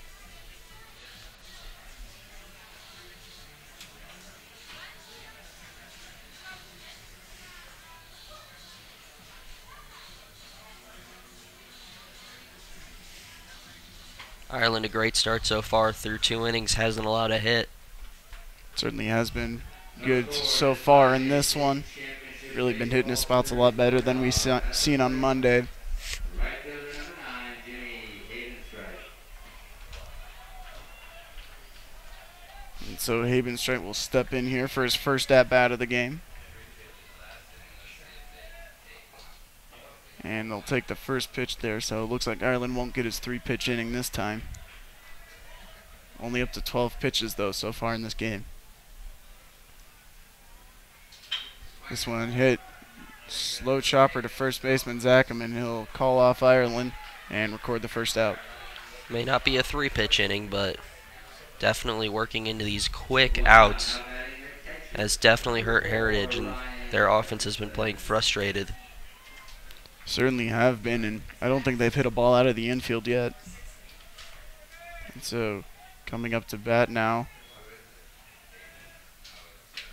Ireland, a great start so far through 2 innings, hasn't allowed a hit. Certainly has been good so far in this one. Really been hitting his spots a lot better than we seen on Monday. And so Havenstreit will step in here for his first at-bat of the game. And they'll take the first pitch there, so it looks like Ireland won't get his 3-pitch inning this time. Only up to 12 pitches, though, so far in this game. This one hit. Slow chopper to first baseman Zackerman. He'll call off Ireland and record the first out. May not be a 3-pitch inning, but definitely working into these quick outs has definitely hurt Heritage, and their offense has been playing frustrated. Certainly have been, and I don't think they've hit a ball out of the infield yet. And so coming up to bat now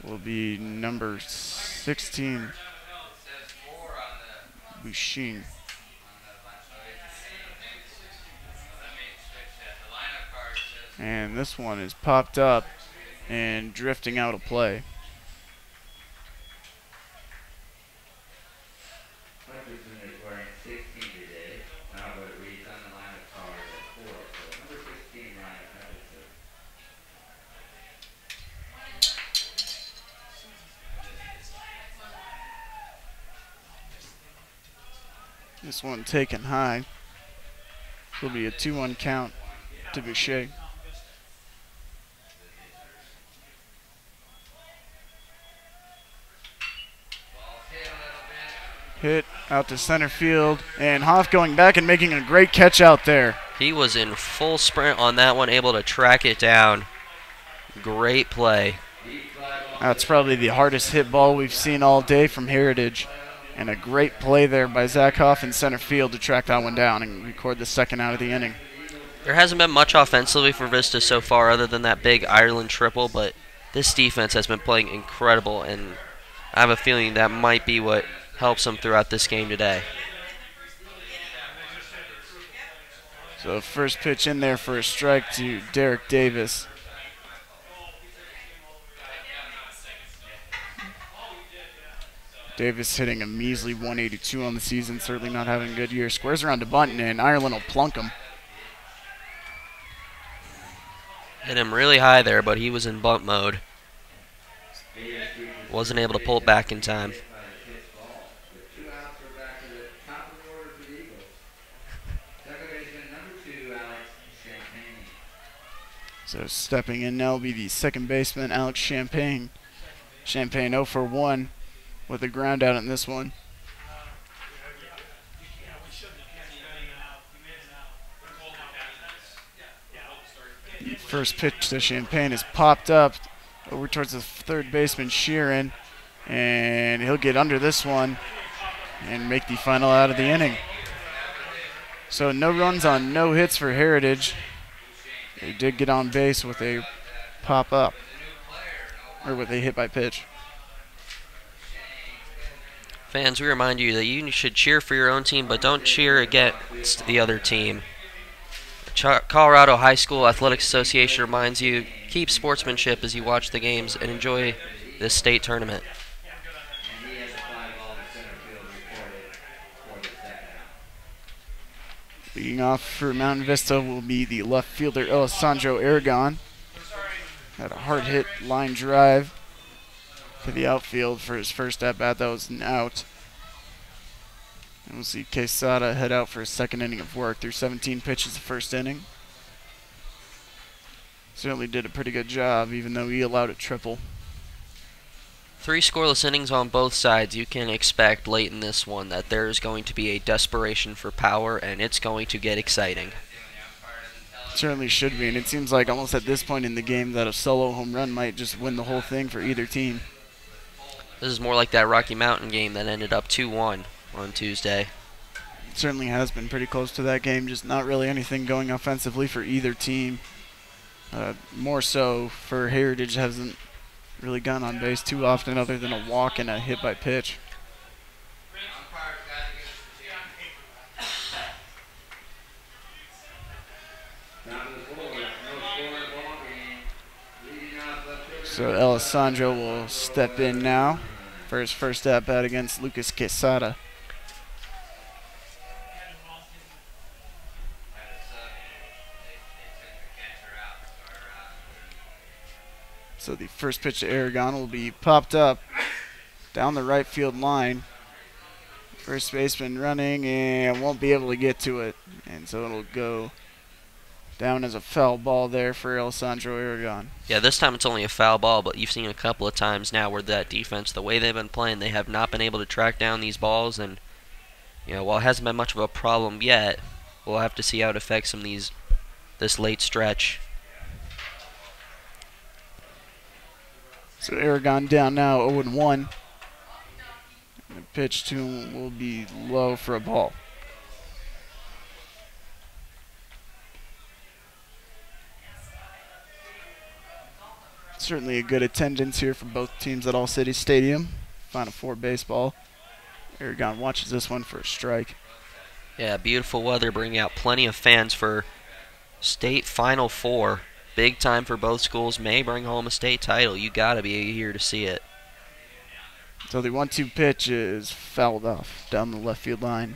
will be number 16, Bushin. And this one is popped up and drifting out of play. This one taken high. Will be a 2-1 count to Boucher. Hit out to center field, and Hoff going back and making a great catch out there. He was in full sprint on that one, able to track it down. Great play. That's probably the hardest hit ball we've seen all day from Heritage. And a great play there by Zach Hoff in center field to track that one down and record the second out of the inning. There hasn't been much offensively for Vista so far other than that big Ireland triple, but this defense has been playing incredible, and I have a feeling that might be what helps them throughout this game today. So first pitch in there for a strike to Derek Davis. Davis hitting a measly 182 on the season, certainly not having a good year. Squares around to Bunton, and Ireland will plunk him. Hit him really high there, but he was in bunt mode. Wasn't able to pull it back in time. So stepping in now will be the second baseman, Alex Champagne. Champagne 0 for 1 with a ground out in this one. The first pitch to Champagne is popped up over towards the third baseman, Sheeran, and he'll get under this one and make the final out of the inning. So no runs on no hits for Heritage. They did get on base with a pop up, or with a hit by pitch. Fans, we remind you that you should cheer for your own team, but don't cheer against the other team. Colorado High School Athletics Association reminds you, keep sportsmanship as you watch the games and enjoy this state tournament. And he has a fly ball to center field recorded for the second out. Leading off for Mountain Vista will be the left fielder, Alessandro Aragon. Had a hard hit line drive to the outfield for his first at-bat. That was an out. And we'll see Quesada head out for his second inning of work through 17 pitches the first inning. Certainly did a pretty good job, even though he allowed a triple. 3 scoreless innings on both sides. You can expect late in this one that there is going to be a desperation for power, and it's going to get exciting. Certainly should be, and it seems like almost at this point in the game that a solo home run might just win the whole thing for either team. This is more like that Rocky Mountain game that ended up 2-1 on Tuesday. It certainly has been pretty close to that game, just not really anything going offensively for either team. More so for Heritage, hasn't really gone on base too often other than a walk and a hit by pitch. So Alessandro will step in now for his first at-bat against Lucas Quesada. So the first pitch to Aragon will be popped up down the right field line. First baseman running and won't be able to get to it. And so it'll go down as a foul ball there for Alessandro Aragon. Yeah, this time it's only a foul ball, but you've seen a couple of times now where that defense, the way they've been playing, they have not been able to track down these balls. And, you know, while it hasn't been much of a problem yet, we'll have to see how it affects them this late stretch. So Aragon down now 0-1. The pitch to him will be low for a ball. Certainly a good attendance here for both teams at All City Stadium. Final Four baseball. Aragon watches this one for a strike. Yeah, beautiful weather bringing out plenty of fans for state Final Four. Big time for both schools. May bring home a state title. You got to be here to see it. So the 1-2 pitch is fouled off down the left field line.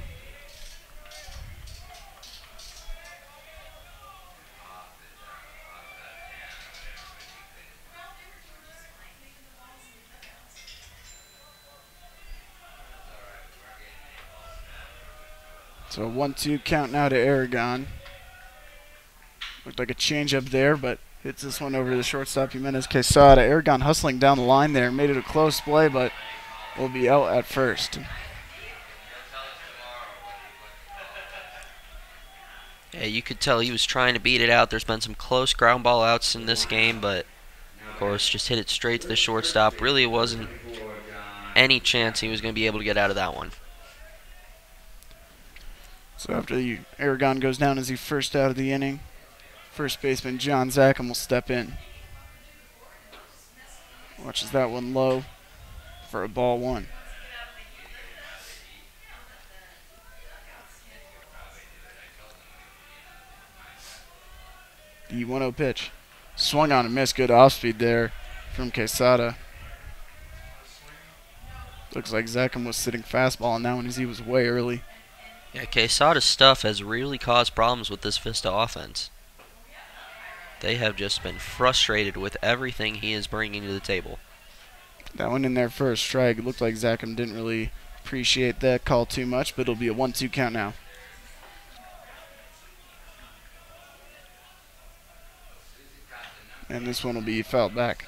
So 1-2 count now to Aragon. Looked like a changeup there, but hits this one over the shortstop, Jimenez Quesada. Aragon hustling down the line there. Made it a close play, but will be out at first. Yeah, you could tell he was trying to beat it out. There's been some close ground ball outs in this game, but, of course, just hit it straight to the shortstop. Really wasn't any chance he was going to be able to get out of that one. So after the Aragon goes down as the first out of the inning, first baseman John Zackham will step in. Watches that one low for a ball one. The 1-0 pitch. Swung on and missed. Good off speed there from Quesada. Looks like Zackham was sitting fastball on that one as he was way early. Yeah, Quesada's stuff has really caused problems with this Vista offense. They have just been frustrated with everything he is bringing to the table. That one in there for a strike. It looked like Zackham didn't really appreciate that call too much, but it'll be a 1-2 count now. And this one will be fouled back.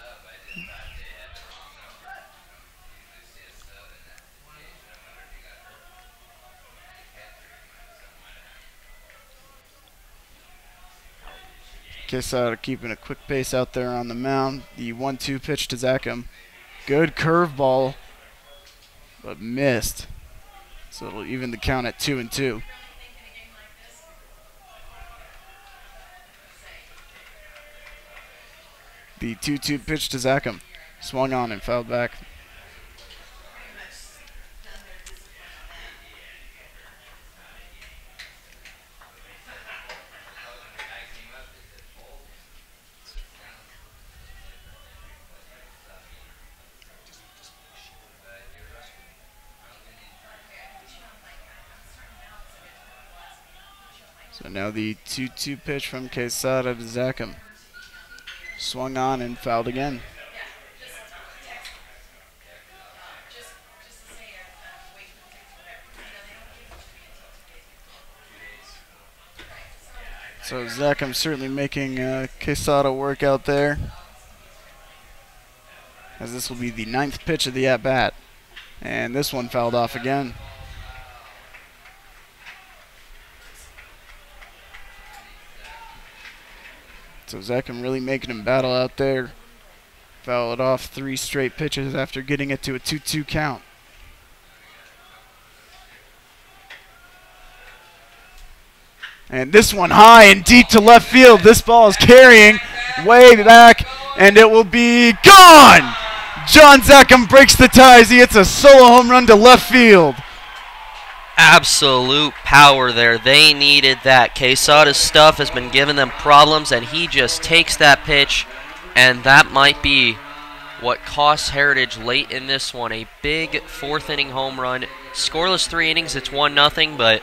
Quesada keeping a quick pace out there on the mound. The 1-2 pitch to Zachem. Good curveball, but missed. So it'll even the count at 2-2. The 2-2 pitch to Zachem. Swung on and fouled back. So now the 2-2 pitch from Quesada to Zachem. Swung on and fouled again. So Zachem certainly making Quesada work out there, as this will be the 9th pitch of the at-bat. And this one fouled off again. So Zachem really making him battle out there. Foul it off 3 straight pitches after getting it to a 2-2 count. And this one high and deep to left field. This ball is carrying way back, and it will be gone! John Zachem breaks the ties. He hits a solo home run to left field. Absolute power there. They needed that. Quesada's stuff has been giving them problems, and he just takes that pitch, and that might be what costs Heritage late in this one. A big 4th inning home run. Scoreless 3 innings, it's 1-0, but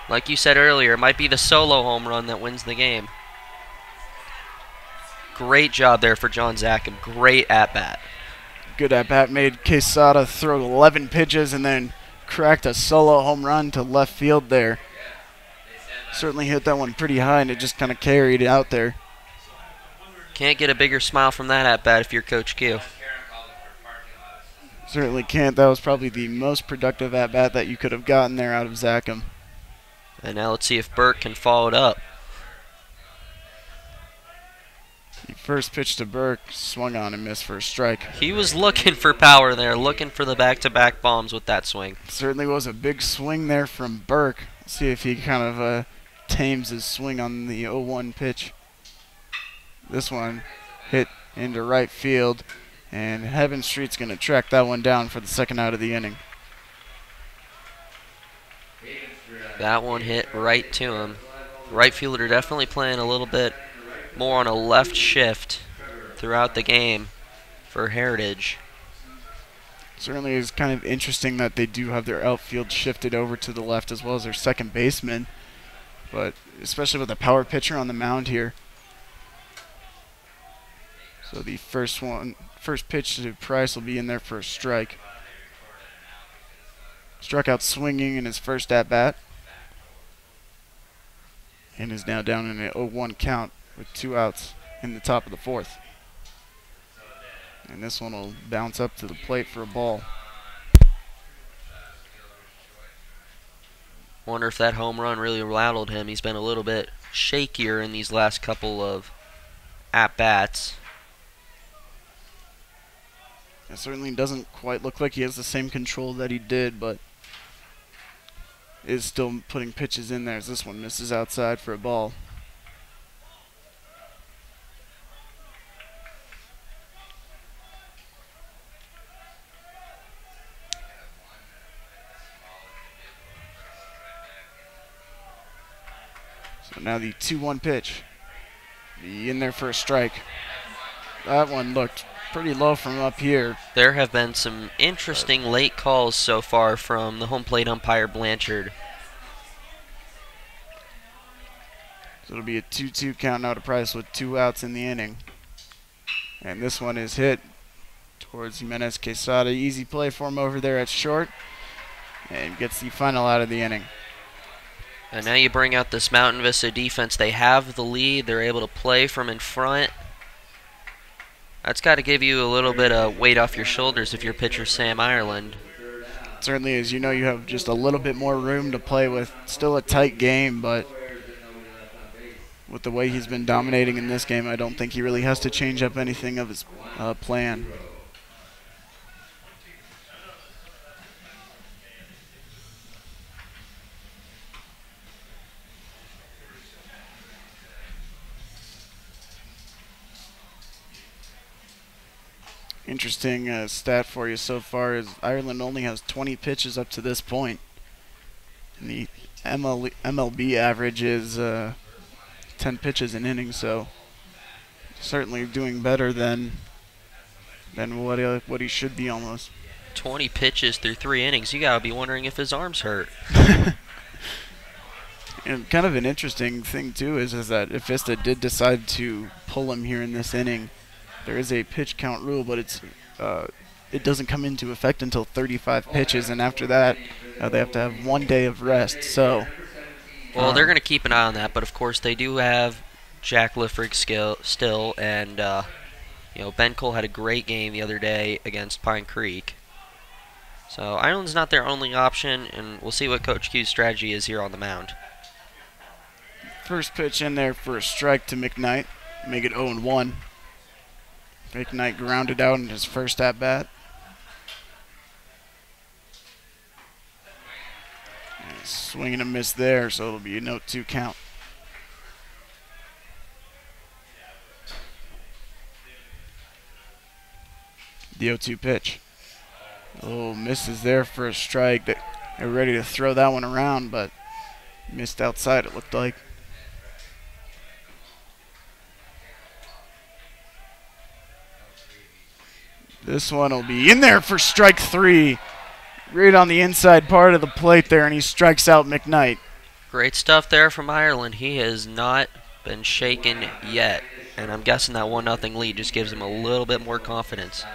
like you said earlier, it might be the solo home run that wins the game. Great job there for John Zachem. Great at-bat. Good at-bat made Quesada throw 11 pitches and then cracked a solo home run to left field there. Certainly hit that one pretty high, and it just kind of carried it out there. Can't get a bigger smile from that at-bat if you're Coach Q. Certainly can't. That was probably the most productive at-bat that you could have gotten there out of Zachem. And now let's see if Burke can follow it up. The first pitch to Burke swung on and missed for a strike. He was looking for power there, looking for the back-to-back bombs with that swing. Certainly was a big swing there from Burke. See if he kind of tames his swing on the 0-1 pitch. This one hit into right field, and Heaven Street's going to track that one down for the 2nd out of the inning. That one hit right to him. Right fielder definitely playing a little bit more on a left shift throughout the game for Heritage. Certainly is kind of interesting that they do have their outfield shifted over to the left as well as their second baseman, but especially with a power pitcher on the mound here. So the first pitch to Price will be in there for a strike. Struck out swinging in his first at-bat, and is now down in an 0-1 count with 2 outs in the top of the 4th. And this one will bounce up to the plate for a ball. Wonder if that home run really rattled him. He's been a little bit shakier in these last couple of at-bats. It certainly doesn't quite look like he has the same control that he did, but is still putting pitches in there as this one misses outside for a ball. So now the 2-1 pitch. Be in there for a strike. That one looked pretty low from up here. There have been some interesting late calls so far from the home plate umpire Blanchard. So it'll be a 2-2 count now to Price with 2 outs in the inning. And this one is hit towards Jimenez Quesada. Easy play for him over there at short. And gets the final out of the inning. And now you bring out this Mountain Vista defense. They have the lead. They're able to play from in front. That's got to give you a little bit of weight off your shoulders if you're pitcher Sam Ireland. Certainly is. You know you have just a little bit more room to play with. Still a tight game, but with the way he's been dominating in this game, I don't think he really has to change up anything of his plan. Interesting stat for you so far is Ireland only has 20 pitches up to this point. And the MLB average is 10 pitches an inning, so certainly doing better than what he should be almost. 20 pitches through 3 innings. You got to be wondering if his arm's hurt. And kind of an interesting thing too is that if Vista did decide to pull him here in this inning, there is a pitch count rule, but it doesn't come into effect until 35 pitches, and after that, they have to have 1 day of rest. So, well, they're going to keep an eye on that, but of course they do have Jack Liffrig still, and Ben Cole had a great game the other day against Pine Creek. So Ireland's not their only option, and we'll see what Coach Q's strategy is here on the mound. First pitch in there for a strike to McKnight, make it 0-1. McKnight grounded out in his first at-bat. Swing and a miss there, so it'll be a 0-2 count. The 0-2 pitch. Oh, misses there for a strike. They're ready to throw that one around, but missed outside, it looked like. This one will be in there for strike 3. Right on the inside part of the plate there, and he strikes out McKnight. Great stuff there from Ireland. He has not been shaken yet, and I'm guessing that 1-0 lead just gives him a little bit more confidence.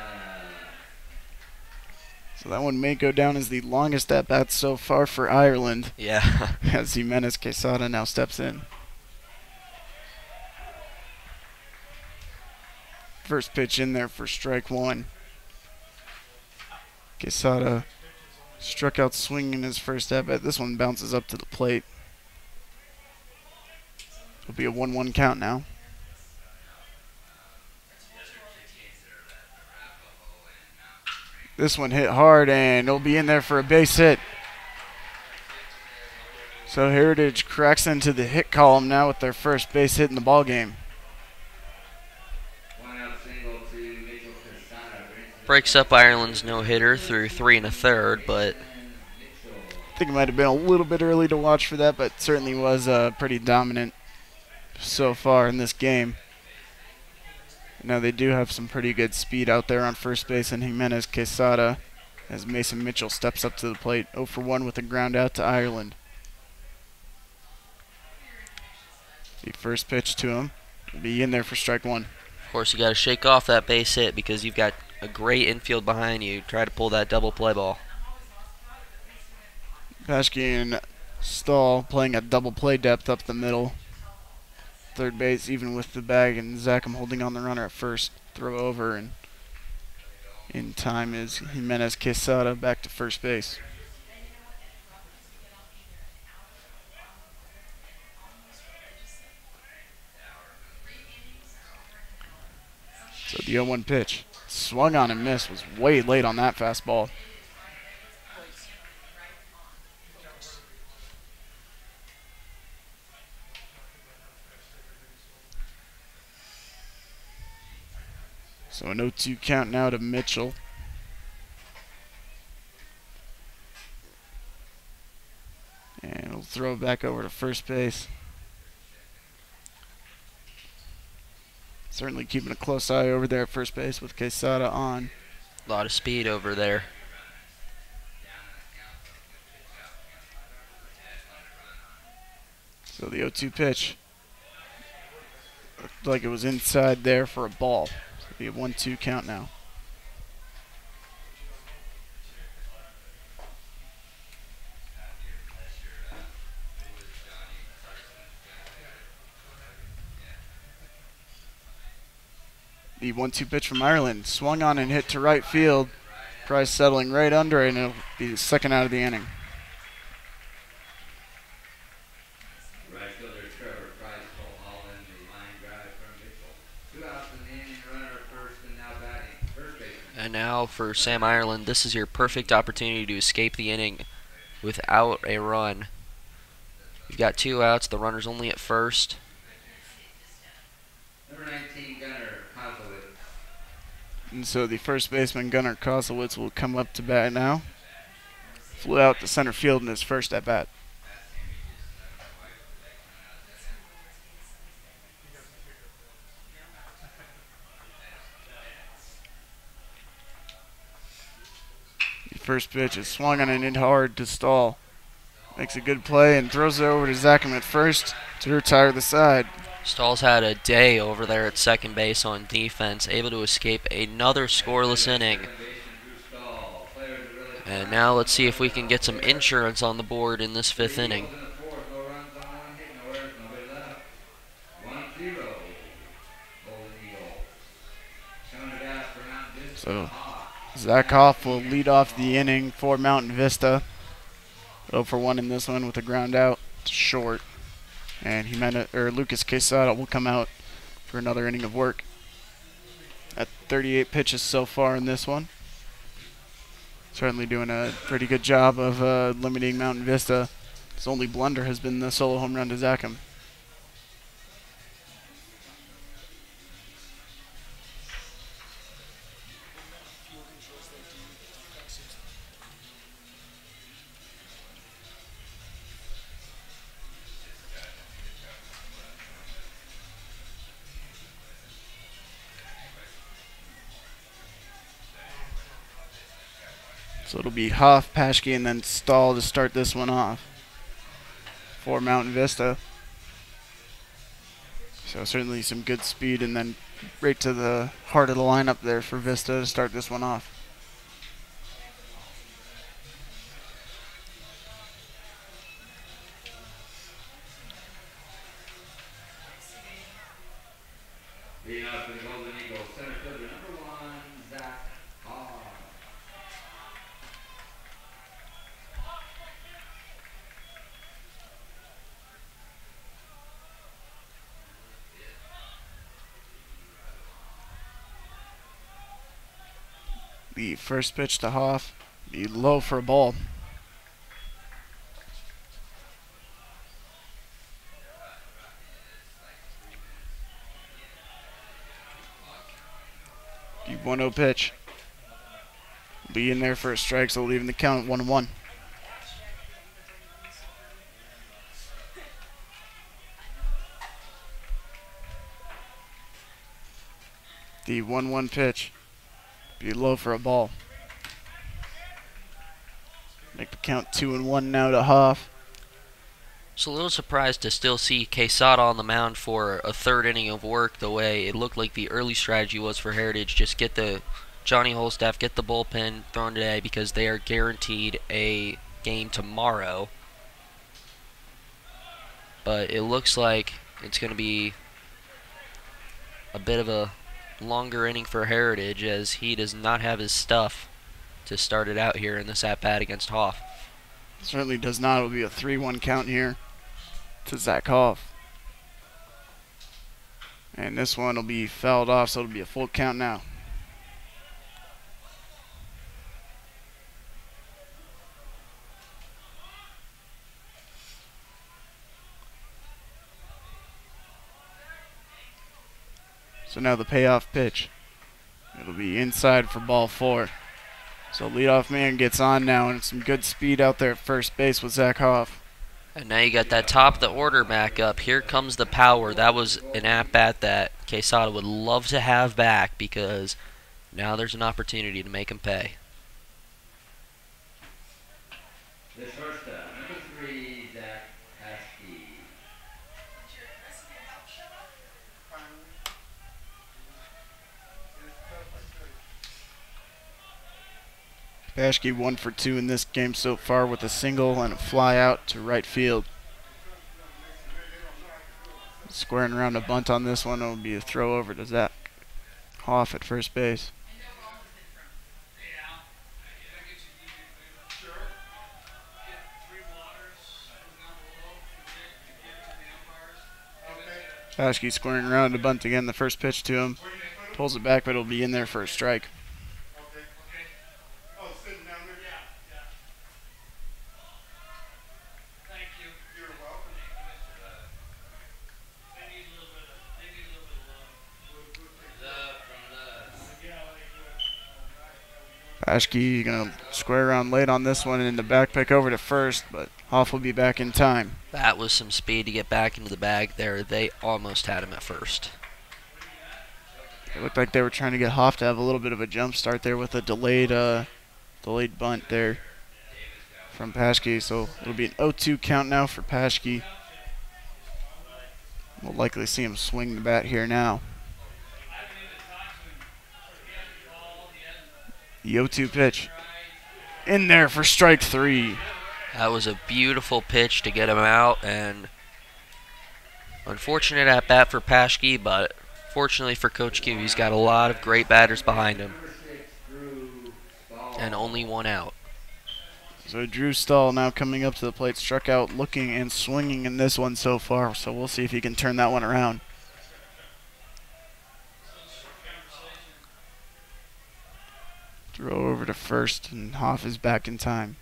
So that one may go down as the longest at-bat so far for Ireland. Yeah. As Jimenez Quesada now steps in. First pitch in there for strike 1. Quesada struck out swinging his first at-bat. This one bounces up to the plate. It'll be a 1-1 count now. This one hit hard, and it'll be in there for a base hit. So Heritage cracks into the hit column now with their first base hit in the ballgame. Breaks up Ireland's no-hitter through 3 1/3, but I think it might have been a little bit early to watch for that, but certainly was pretty dominant so far in this game. Now they do have some pretty good speed out there on first base, and Jimenez Quesada as Mason Mitchell steps up to the plate. 0 for 1 with a ground out to Ireland. The first pitch to him will be in there for strike 1. Of course, you got to shake off that base hit because you've got a great infield behind you. Try to pull that double play ball. Paschke and Stahl playing at double play depth up the middle. Third base, even with the bag, and Zachem holding on the runner at first. Throw over, and in time is Jimenez Quesada back to first base. So the 0-1 pitch. Swung on and missed. Was way late on that fastball. So an 0-2 count now to Mitchell. And we'll throw it back over to first base. Certainly keeping a close eye over there at first base with Quesada on. A lot of speed over there. So the 0-2 pitch looked like it was inside there for a ball. So it'll be a 1-2 count now. The 1-2 pitch from Ireland swung on and hit to right field. Price settling right under it, and it'll be the second out of the inning. Right fielder Trevor Price will haul in the line drive from Mitchell. 2 outs in the inning, runner at first, and now batting first baseman. And now for Sam Ireland, this is your perfect opportunity to escape the inning without a run. You've got 2 outs, the runner's only at first. Number 19, Gunnar Kozowitz. And so the first baseman, Gunnar Kozowitz, will come up to bat now. Flew out to center field in his first at bat. The first pitch is swung on and in hard to Stahl. Makes a good play and throws it over to Zackham at first to retire the side. Stahl's had a day over there at second base on defense, able to escape another scoreless inning. And now let's see if we can get some insurance on the board in this 5th inning. So Zach Hoff will lead off the inning for Mountain Vista. 0 for 1 in this one with a ground out to short. And Lucas Quesada will come out for another inning of work. At 38 pitches so far in this one. Certainly doing a pretty good job of limiting Mountain Vista. His only blunder has been the solo home run to Zackham. So it'll be Hoff, Paschke, and then Stahl to start this one off for Mountain Vista. So certainly some good speed, and then right to the heart of the lineup there for Vista to start this one off. Leading off for the Golden Eagles, center fielder number 1, Zach Hoff. The first pitch to Hoff, be low for a ball. The 1-0 pitch. Be in there for a strike, so leaving the count at 1-1. The 1-1 pitch. Be low for a ball. Make the count 2-1 now to Hoff. So a little surprised to still see Quesada on the mound for a 3rd inning of work, the way it looked like the early strategy was for Heritage. Just get the Johnny Holstaff, get the bullpen thrown today because they are guaranteed a game tomorrow. But it looks like it's going to be a bit of a longer inning for Heritage, as he does not have his stuff to start it out here in this at-bat against Hoff. Certainly does not. It'll be a 3-1 count here to Zach Hoff. And this one will be fouled off, so it'll be a full count now. So now the payoff pitch. It'll be inside for ball 4. So leadoff man gets on now, and some good speed out there at first base with Zach Hoff. And now you got that top of the order back up. Here comes the power. That was an at-bat that Quesada would love to have back, because now there's an opportunity to make him pay. The shortstop, number 3, Zach Paschke. Paschke 1 for 2 in this game so far with a single and a fly out to right field. Squaring around a bunt on this one, it'll be a throw over to Zach Hoff at first base. Paschke squaring around to bunt again. The first pitch to him. Pulls it back, but it'll be in there for a strike. Paschke gonna square around late on this one and the back pick over to first, but Hoff will be back in time. That was some speed to get back into the bag there. They almost had him at first. It looked like they were trying to get Hoff to have a little bit of a jump start there with a delayed bunt there from Paschke. So it'll be an 0-2 count now for Paschke. We'll likely see him swing the bat here now. The 0-2 pitch. In there for strike 3. That was a beautiful pitch to get him out, and unfortunate at bat for Paschke, but fortunately for Coach Q, he's got a lot of great batters behind him. And only one out. So Drew Stahl now coming up to the plate, struck out looking and swinging in this one so far, so we'll see if he can turn that one around. Throw over to first, and Hoff is back in time.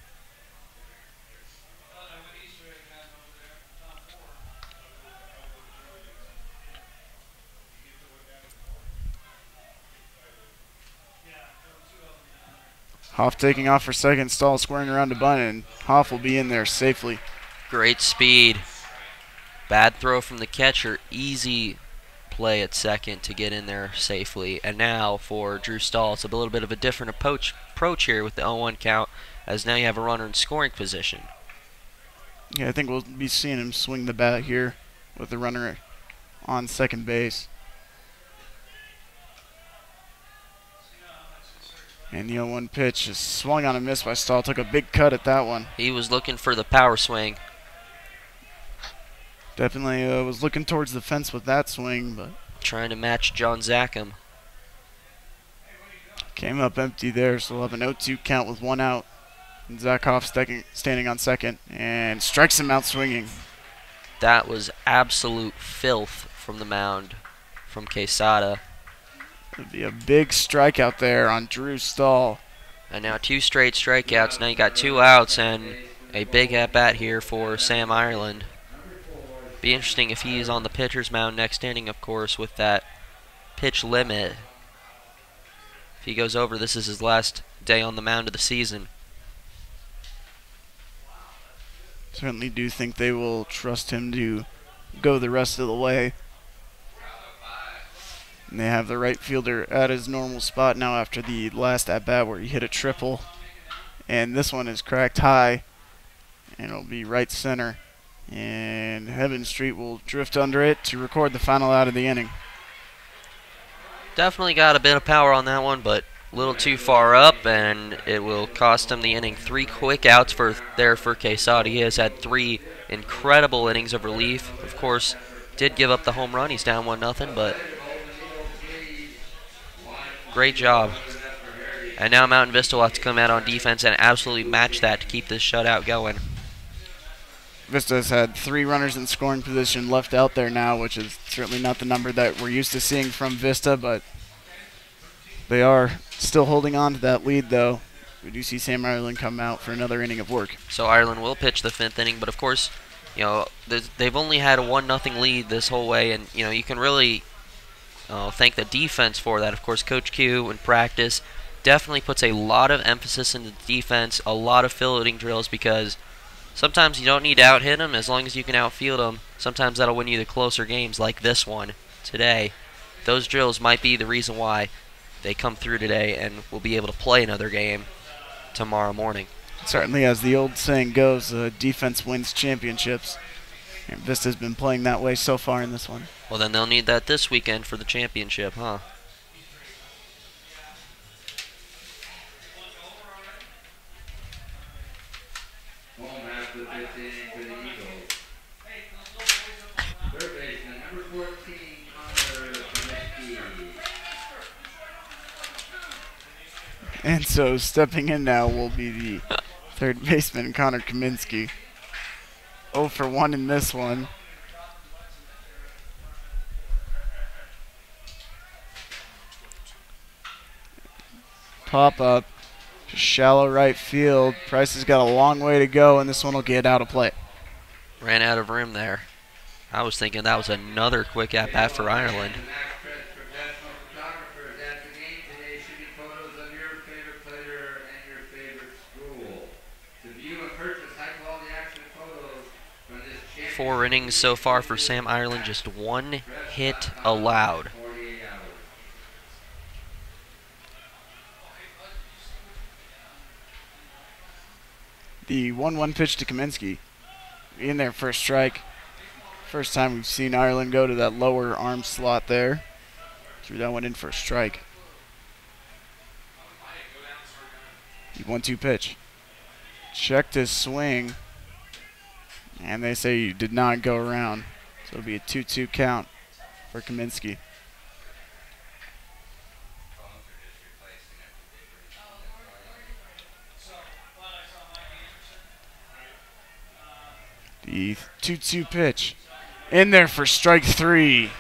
Hoff taking off for second, Stahl squaring around to bunt, and Hoff will be in there safely. Great speed. Bad throw from the catcher. Easy play at second to get in there safely. And now for Drew Stahl, it's a little bit of a different approach here with the 0-1 count, as now you have a runner in scoring position. Yeah, I think we'll be seeing him swing the bat here with the runner on second base. And the 0-1 pitch is swung on a miss by Stahl. Took a big cut at that one. He was looking for the power swing. Definitely was looking towards the fence with that swing, but trying to match John Zackham. Came up empty there, so we'll have an 0-2 count with one out. And Zach Hoff standing on second and strikes him out swinging. That was absolute filth from the mound from Quesada. It'd be a big strikeout there on Drew Stahl. And now 2 straight strikeouts. Now you got 2 outs and a big at-bat here for Sam Ireland. Be interesting if he is on the pitcher's mound next inning, of course, with that pitch limit. If he goes over, this is his last day on the mound of the season. Certainly do think they will trust him to go the rest of the way. And they have the right fielder at his normal spot now after the last at-bat where he hit a triple. And this one is cracked high, and it'll be right center. And Heaven Street will drift under it to record the final out of the inning. Definitely got a bit of power on that one, but a little too far up, and it will cost him the inning. 3 quick outs for Quesada. He has had 3 incredible innings of relief. Of course, did give up the home run. He's down 1-0, but great job. And now Mountain Vista will have to come out on defense and absolutely match that to keep this shutout going. Vista has had 3 runners in scoring position left out there now, which is certainly not the number that we're used to seeing from Vista, but they are still holding on to that lead, though. We do see Sam Ireland come out for another inning of work. So Ireland will pitch the 5th inning, but of course, you know, they've only had a 1-0 lead this whole way, and you know, you can really thank the defense for that. Of course, Coach Q in practice definitely puts a lot of emphasis into the defense, a lot of fielding drills, because sometimes you don't need to out-hit them as long as you can outfield them. Sometimes that'll win you the closer games like this one today. Those drills might be the reason why they come through today and will be able to play another game tomorrow morning. Certainly, as the old saying goes, defense wins championships. And Vista's been playing that way so far in this one. Well, then they'll need that this weekend for the championship, huh? And so stepping in now will be the third baseman, Connor Kaminsky. 0 for 1 in this one. Pop up. Shallow right field. Price has got a long way to go, and this one will get out of play. Ran out of room there. I was thinking that was another quick at-bat for Ireland. Four innings so far for Sam Ireland, just one hit allowed. The 1-1 pitch to Kaminsky. In there for a strike. First time we've seen Ireland go to that lower arm slot there. Threw that one in for a strike. The 1-2 pitch. Checked his swing. And they say he did not go around. So it'll be a 2-2 count for Kaminsky. The 2-2 pitch. In there for strike 3.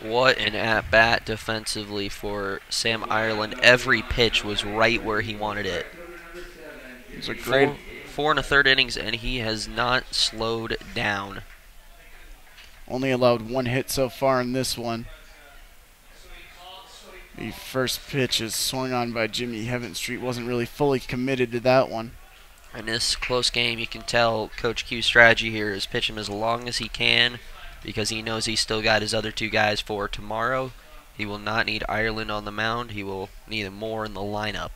What an at-bat defensively for Sam Ireland. Every pitch was right where he wanted it. It was a great... Four and a third innings, and he has not slowed down. Only allowed one hit so far in this one. The first pitch is swung on by Jimmy Heavenstreet. Wasn't really fully committed to that one. In this close game, you can tell Coach Q's strategy here is pitch him as long as he can because he knows he's still got his other two guys for tomorrow. He will not need Ireland on the mound. He will need him more in the lineup.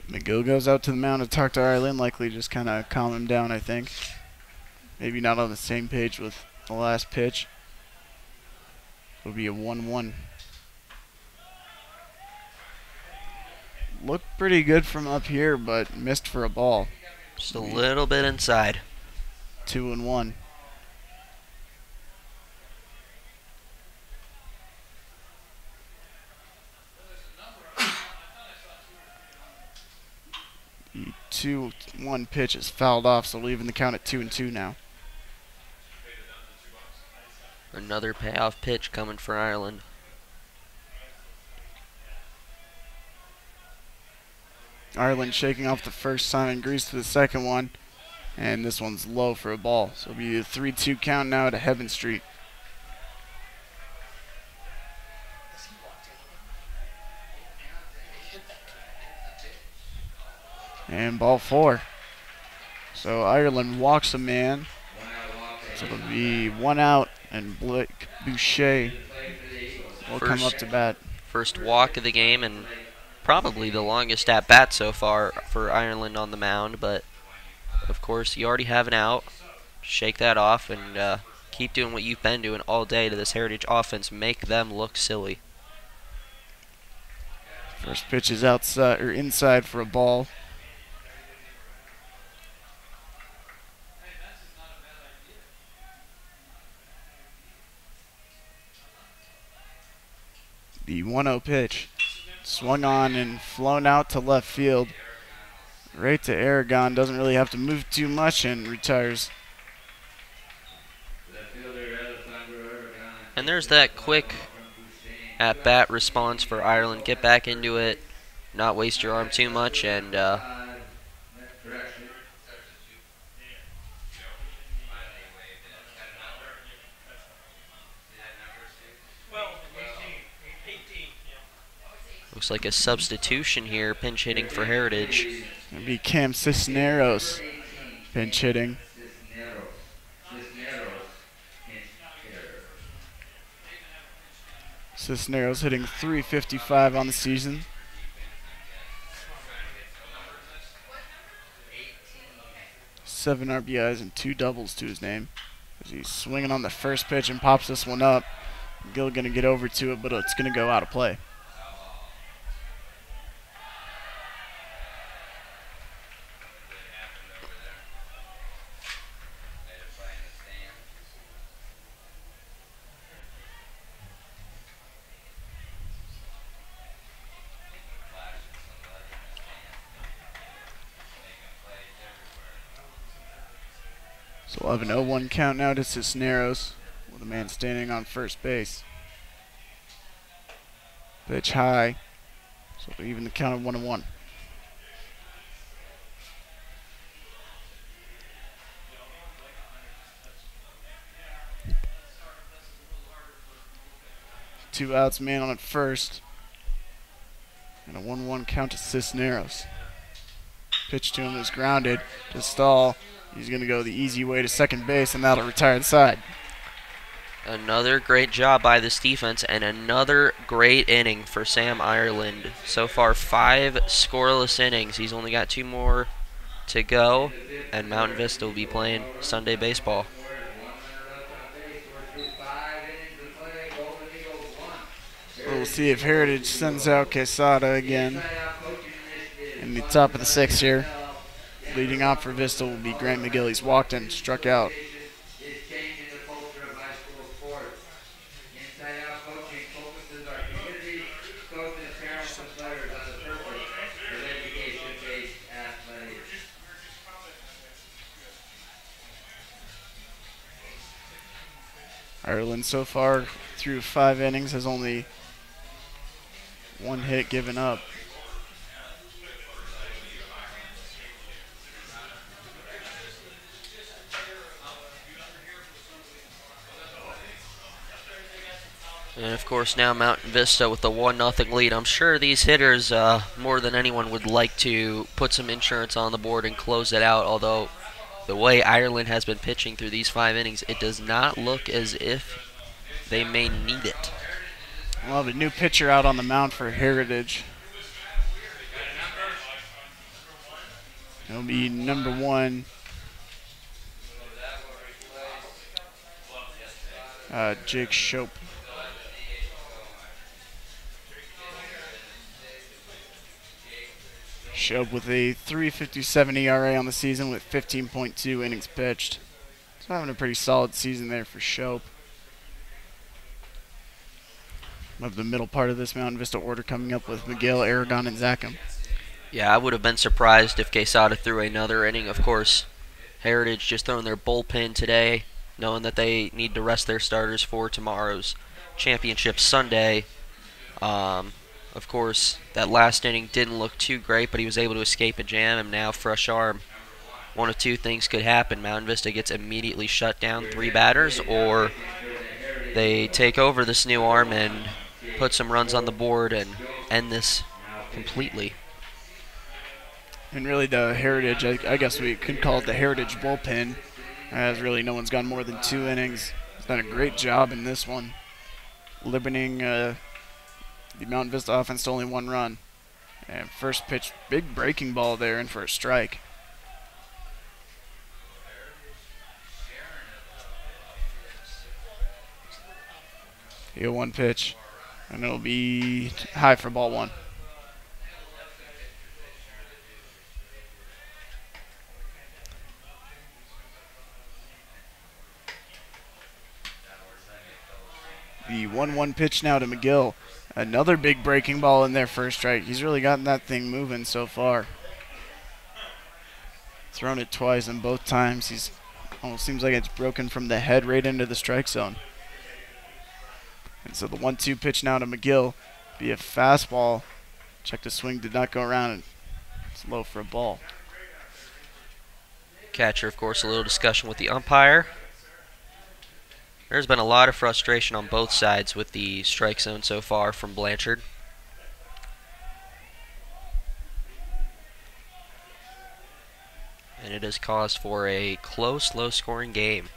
McGill goes out to the mound to talk to Ireland, likely just kind of calm him down, I think. Maybe not on the same page with the last pitch. It'll be a 1-1. Looked pretty good from up here, but missed for a ball. Just a little bit inside. 2-1. The 2-1 pitch is fouled off, so leaving the count at 2-2 now. Another payoff pitch coming for Ireland. Ireland shaking off the first Simon Grease to the second one, and this one's low for a ball. So it'll be a 3-2 count now to Heavenstreet. And ball 4. So Ireland walks a man. So it'll be 1 out, and Blake Boucher will come up to bat. First walk of the game, and probably the longest at bat so far for Ireland on the mound. But of course, you already have an out. Shake that off and keep doing what you've been doing all day to this Heritage offense. Make them look silly. First pitch is outside or inside for a ball. The 1-0 pitch. Swung on and flown out to left field. Right to Aragon. Doesn't really have to move too much and retires. And there's that quick at-bat response for Ireland. Get back into it. Not waste your arm too much. And looks like a substitution here, pinch hitting for Heritage. It'll be Cam Cisneros pinch hitting. Cisneros hitting .355 on the season. Seven RBIs and 2 doubles to his name. As he's swinging on the first pitch and pops this one up. Gill going to get over to it, but it's going to go out of play. So we'll have an 0-1 count now to Cisneros with a man standing on first base. Pitch high. So even the count of 1-1. Two outs, man on at first. And a 1-1 count to Cisneros. Pitch to him is grounded to Stahl. He's going to go the easy way to second base, and that'll retire the side. Another great job by this defense, and another great inning for Sam Ireland. So far, 5 scoreless innings. He's only got 2 more to go, and Mountain Vista will be playing Sunday baseball. We'll see if Heritage sends out Quesada again in the top of the 6th here. Leading off for Vista will be Grant McGill. He's walked and struck out. Ireland so far through 5 innings has only 1 hit given up. And of course now Mountain Vista with the 1-0 lead. I'm sure these hitters, more than anyone, would like to put some insurance on the board and close it out, although the way Ireland has been pitching through these 5 innings, it does not look as if they may need it. We'll have a new pitcher out on the mound for Heritage. It'll be number 1, Jake Shope. Shope with a 3.57 ERA on the season with 15.2 innings pitched. So having a pretty solid season there for Shope. Of the middle part of this Mountain Vista order coming up with McGill, Aragon, and Zackham. Yeah, I would have been surprised if Quesada threw another inning. Of course, Heritage just throwing their bullpen today, knowing that they need to rest their starters for tomorrow's championship Sunday. Of course, that last inning didn't look too great, but he was able to escape a jam, and now fresh arm. One of 2 things could happen. Mountain Vista gets immediately shut down 3 batters, or they take over this new arm and put some runs on the board and end this completely. And really the Heritage, I guess we could call it the Heritage bullpen, as really no one's gone more than 2 innings. He's done a great job in this one, limiting the Mountain Vista offense to only 1 run. And first pitch, big breaking ball there in for a strike. Here, 1 pitch, and it'll be high for ball 1. The 1-1 pitch now to McGill. Another big breaking ball in there for a strike. He's really gotten that thing moving so far. Thrown it twice, and both times he's almost seems like it's broken from the head right into the strike zone. And so the 1-2 pitch now to McGill. Be a fastball. Check the swing, did not go around, and it's low for a ball. Catcher, of course, a little discussion with the umpire. There's been a lot of frustration on both sides with the strike zone so far from Blanchard. And it has caused for a close, low-scoring game.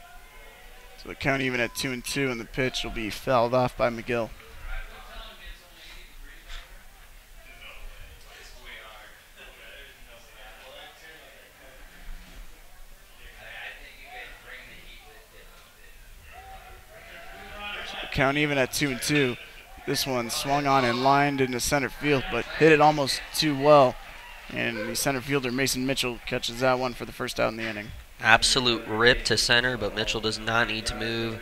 So the count even at 2-2, and the pitch will be fouled off by McGill. Count even at 2-2. This one swung on and lined into center field, but hit it almost too well. And the center fielder, Mason Mitchell, catches that one for the first out in the inning. Absolute rip to center, but Mitchell does not need to move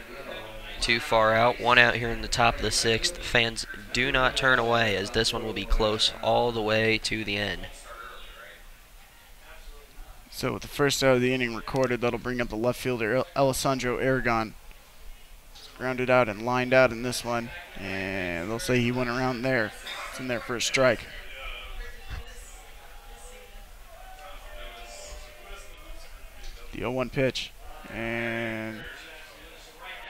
too far out. 1 out here in the top of the 6th. Fans do not turn away, as this one will be close all the way to the end. So with the first out of the inning recorded, that'll bring up the left fielder, Alessandro Aragon. Grounded out and lined out in this one, and they'll say he went around there. It's in there for a strike. The 0-1 pitch, and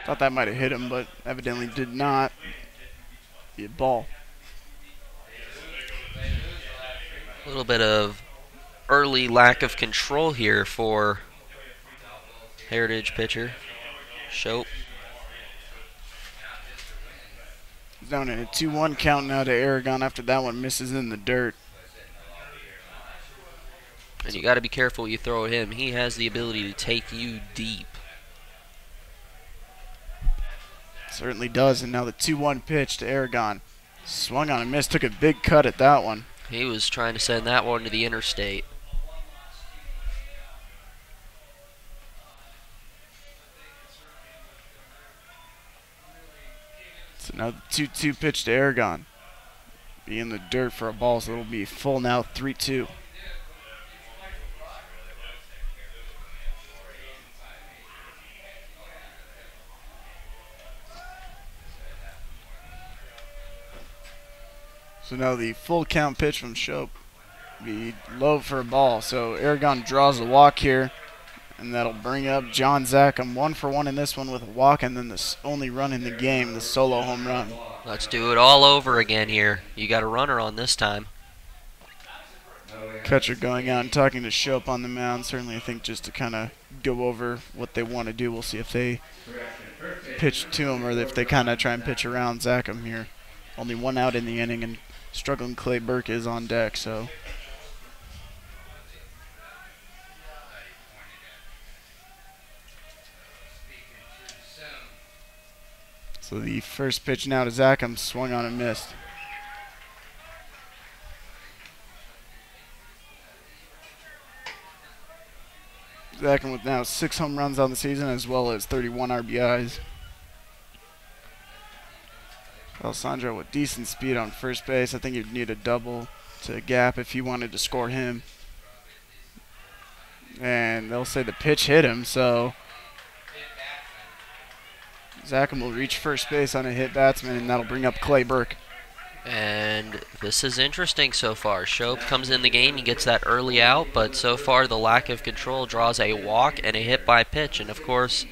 thought that might have hit him, but evidently did not. Be a ball. A little bit of early lack of control here for Heritage pitcher Shope. Down in a 2-1 count now to Aragon after that one misses in the dirt. And you got to be careful you throw at him. He has the ability to take you deep. Certainly does, and now the 2-1 pitch to Aragon. Swung on and missed, took a big cut at that one. He was trying to send that one to the interstate. So now the 2-2 pitch to Aragon. Be in the dirt for a ball, so it'll be full now, 3-2. So now the full count pitch from Shope be low for a ball. So Aragon draws a walk here, and that'll bring up John Zackham. 1 for 1 in this one with a walk, and then the only run in the game, the solo home run. Let's do it all over again here. You got a runner on this time. Catcher going out and talking to Shope on the mound. Certainly, I think just to kind of go over what they want to do. We'll see if they pitch to him or if they kind of try and pitch around Zackham here. Only 1 out in the inning, and struggling Clay Burke is on deck, so. So the first pitch now to Zackham, swung on and missed. Zackham with now 6 home runs on the season as well as 31 RBIs. Alessandro with decent speed on first base. I think you'd need a double to gap if you wanted to score him. And they'll say the pitch hit him, so Zackham will reach first base on a hit batsman, and that'll bring up Clay Burke. And this is interesting so far. Shope comes in the game, he gets that early out, but so far the lack of control draws a walk and a hit by pitch. And of course,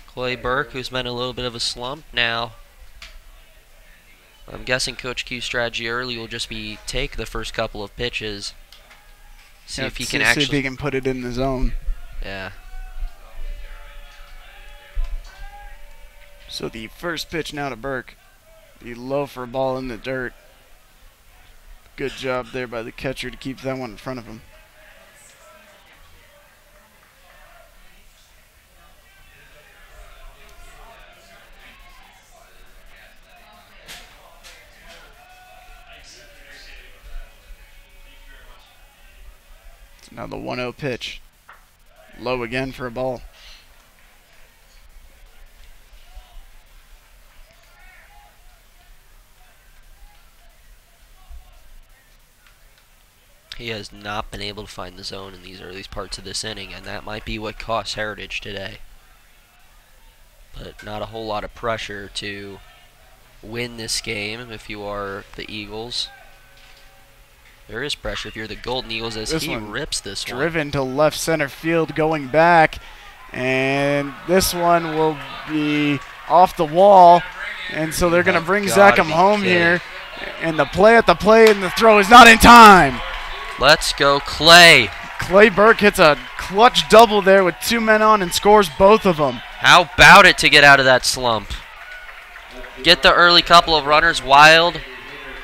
Clay Burke, who's been a little bit of a slump now, I'm guessing Coach Q's strategy early will just be take the first couple of pitches, see if he can actually see if he can put it in the zone. Yeah. So the first pitch now to Burke. Be low for a ball in the dirt. Good job there by the catcher to keep that one in front of him. So now the 1-0 pitch. Low again for a ball. He has not been able to find the zone in these early parts of this inning, and that might be what cost Heritage today. But not a whole lot of pressure to win this game if you are the Eagles. There is pressure if you're the Golden Eagles as he rips this one. Driven to left center field going back, and this one will be off the wall, and so they're going to bring Zackham home here, and the play at the plate and the throw is not in time. Let's go, Clay. Clay Burke hits a clutch double there with 2 men on and scores both of them. How about it to get out of that slump? Get the early couple of runners wild.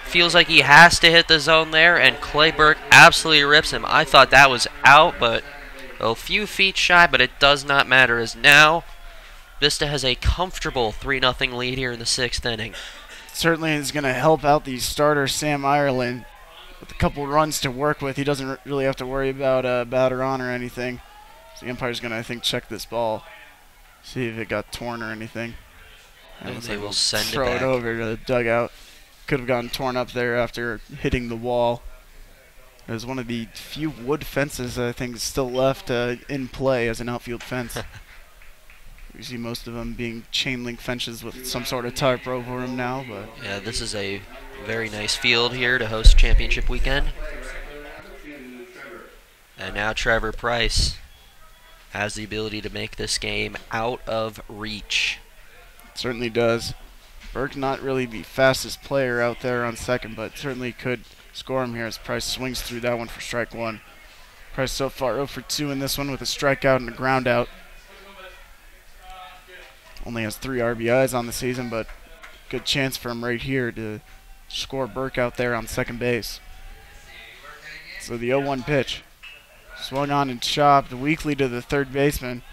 Feels like he has to hit the zone there, and Clay Burke absolutely rips him. I thought that was out, but a few feet shy, but it does not matter, as now Vista has a comfortable 3-0 lead here in the 6th inning. Certainly is going to help out the starter, Sam Ireland, with a couple runs to work with. He doesn't really have to worry about batter on or anything. So the umpire's going to, I think, check this ball, see if it got torn or anything. And they will send throw it back. it over to the dugout. Could have gotten torn up there after hitting the wall. It was one of the few wood fences I think is still left in play as an outfield fence. We see most of them being chain link fences with some sort of tarp over them now, but Yeah, this is a very nice field here to host championship weekend. And now Trevor Price has the ability to make this game out of reach. certainly does. Burke not really the fastest player out there on second, but certainly could score him here as Price swings through that one for strike one. Price so far 0 for 2 in this one with a strikeout and a ground out. Only has 3 RBIs on the season, but good chance for him right here to score Burke out there on second base. So the 0-1 pitch. Swung on and chopped weakly to the third baseman.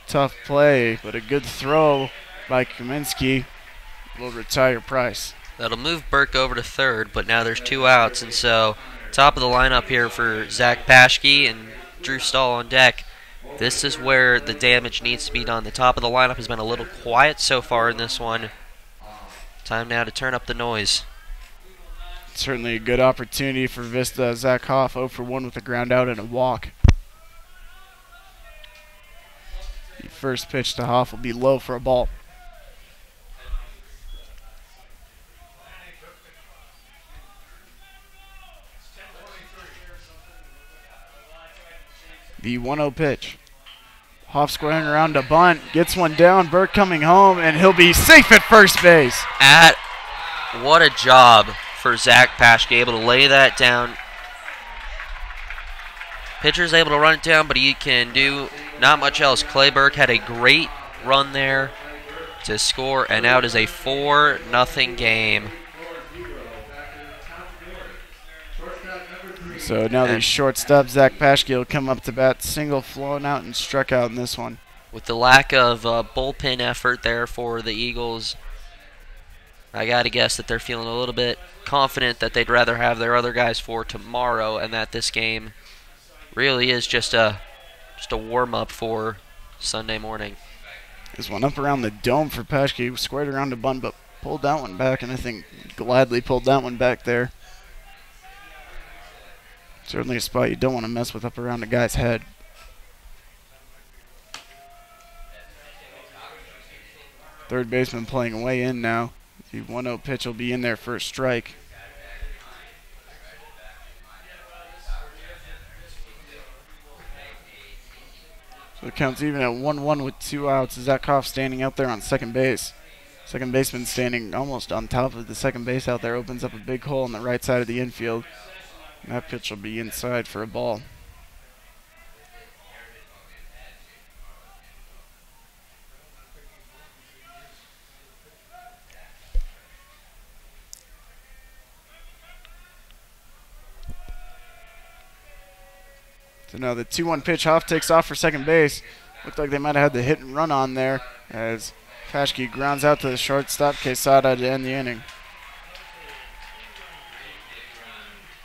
Tough play, but a good throw by Kaminsky will retire Price. That'll move Burke over to third, but now there's 2 outs, and so top of the lineup here for Zach Paschke and Drew Stahl on deck. This is where the damage needs to be done. The top of the lineup has been a little quiet so far in this one. Time now to turn up the noise. Certainly a good opportunity for Vista. Zach Hoff 0 for 1 with a ground out and a walk. The first pitch to Hoff will be low for a ball. The 1-0 pitch. Hoff squaring around to bunt, gets one down. Burke coming home, and he'll be safe at first base. What a job for Zach Paschke, able to lay that down. Pitcher's able to run it down, but he can do not much else. Clay Burke had a great run there to score, and now it is a 4-0 game. So now the shortstop, Zach Paschke, will come up to bat. Single flown out and struck out in this one. With the lack of bullpen effort there for the Eagles, I got to guess that they're feeling a little bit confident that they'd rather have their other guys for tomorrow, and that this game really is just a warm-up for Sunday morning. This one up around the dome for Paschke. Squared around the bunt, but pulled that one back, and I think gladly pulled that one back there. Certainly a spot you don't want to mess with up around a guy's head. Third baseman playing way in now. The 1-0 pitch will be in there for a strike. So it counts even at 1-1 with 2 outs. Zach Hoff standing out there on second base. Second baseman standing almost on top of the second base out there. Opens up a big hole on the right side of the infield. And that pitch will be inside for a ball. So now the 2-1 pitch, Hoff takes off for second base. Looked like they might have had the hit and run on there as Paschke grounds out to the shortstop, Quesada, to end the inning.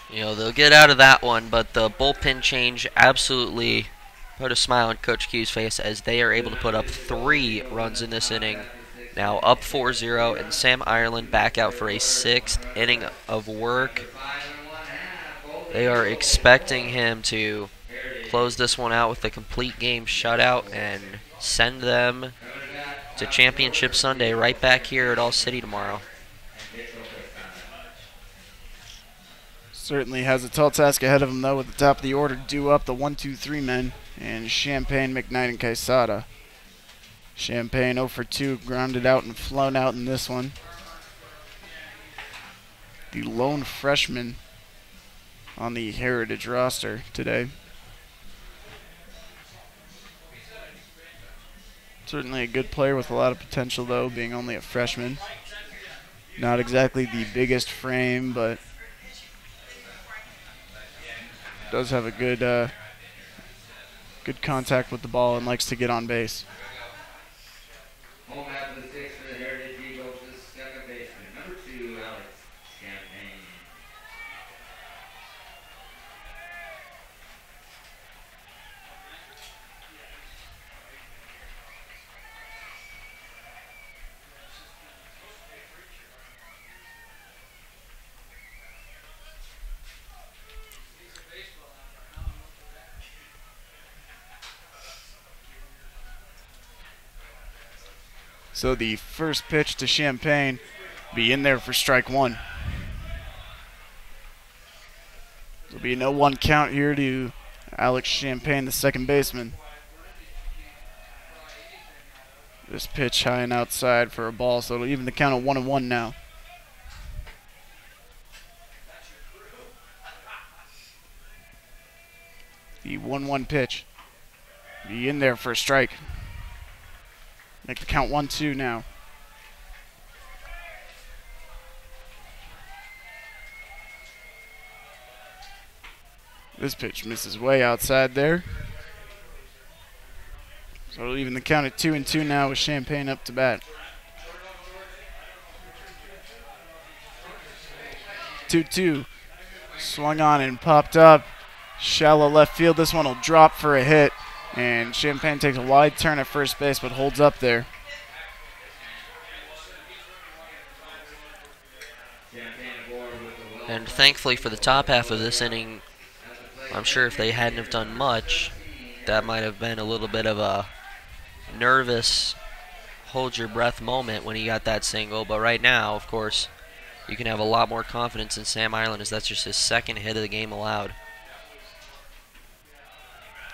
You know, they'll get out of that one, but the bullpen change absolutely put a smile on Coach Q's face as they are able to put up 3 runs in this inning. Now up 4-0, and Sam Ireland back out for a 6th inning of work. They are expecting him to close this one out with a complete game shutout and send them to Championship Sunday right back here at All City tomorrow. Certainly has a tall task ahead of him, though, with the top of the order due up, the 1-2-3 men, and Champagne, McKnight, and Quesada. Champagne 0 for 2, grounded out and flown out in this one. The lone freshman on the Heritage roster today. Certainly a good player with a lot of potential, though, being only a freshman. Not exactly the biggest frame, but does have a good contact with the ball and likes to get on base. Home at the 6 for the Heritage Eagles, the second baseman, number 2, Alex Champagne. So the first pitch to Champagne be in there for strike one. There'll be no 1 count here to Alex Champagne, the second baseman. This pitch high and outside for a ball, so it'll even the count at 1-1 now. The 1-1 pitch. Be in there for a strike. Make the count 1-2 now. This pitch misses way outside there. So it'll even the count at 2-2 now with Champagne up to bat. 2-2. Swung on and popped up. Shallow left field. This one will drop for a hit. And Champagne takes a wide turn at first base but holds up there. And thankfully for the top half of this inning, I'm sure if they hadn't have done much, that might have been a little bit of a nervous hold your breath moment when he got that single. But right now, of course, you can have a lot more confidence in Sam Ireland as that's just his second hit of the game allowed.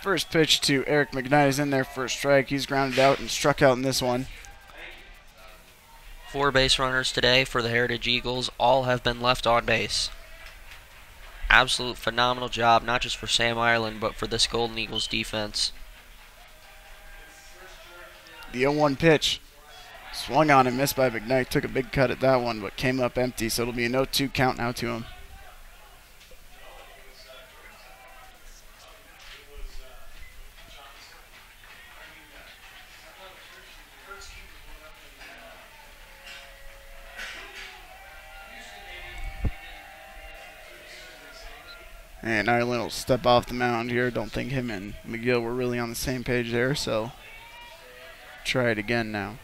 First pitch to Eric McKnight is in there for a strike. He's grounded out and struck out in this one. 4 base runners today for the Heritage Eagles. All have been left on base. Absolute phenomenal job, not just for Sam Ireland, but for this Golden Eagles defense. The 0-1 pitch. Swung on and missed by McKnight. Took a big cut at that one, but came up empty, so it'll be a 0-2 count now to him. And Ireland will step off the mound here. Don't think him and McGill were really on the same page there, so try it again now.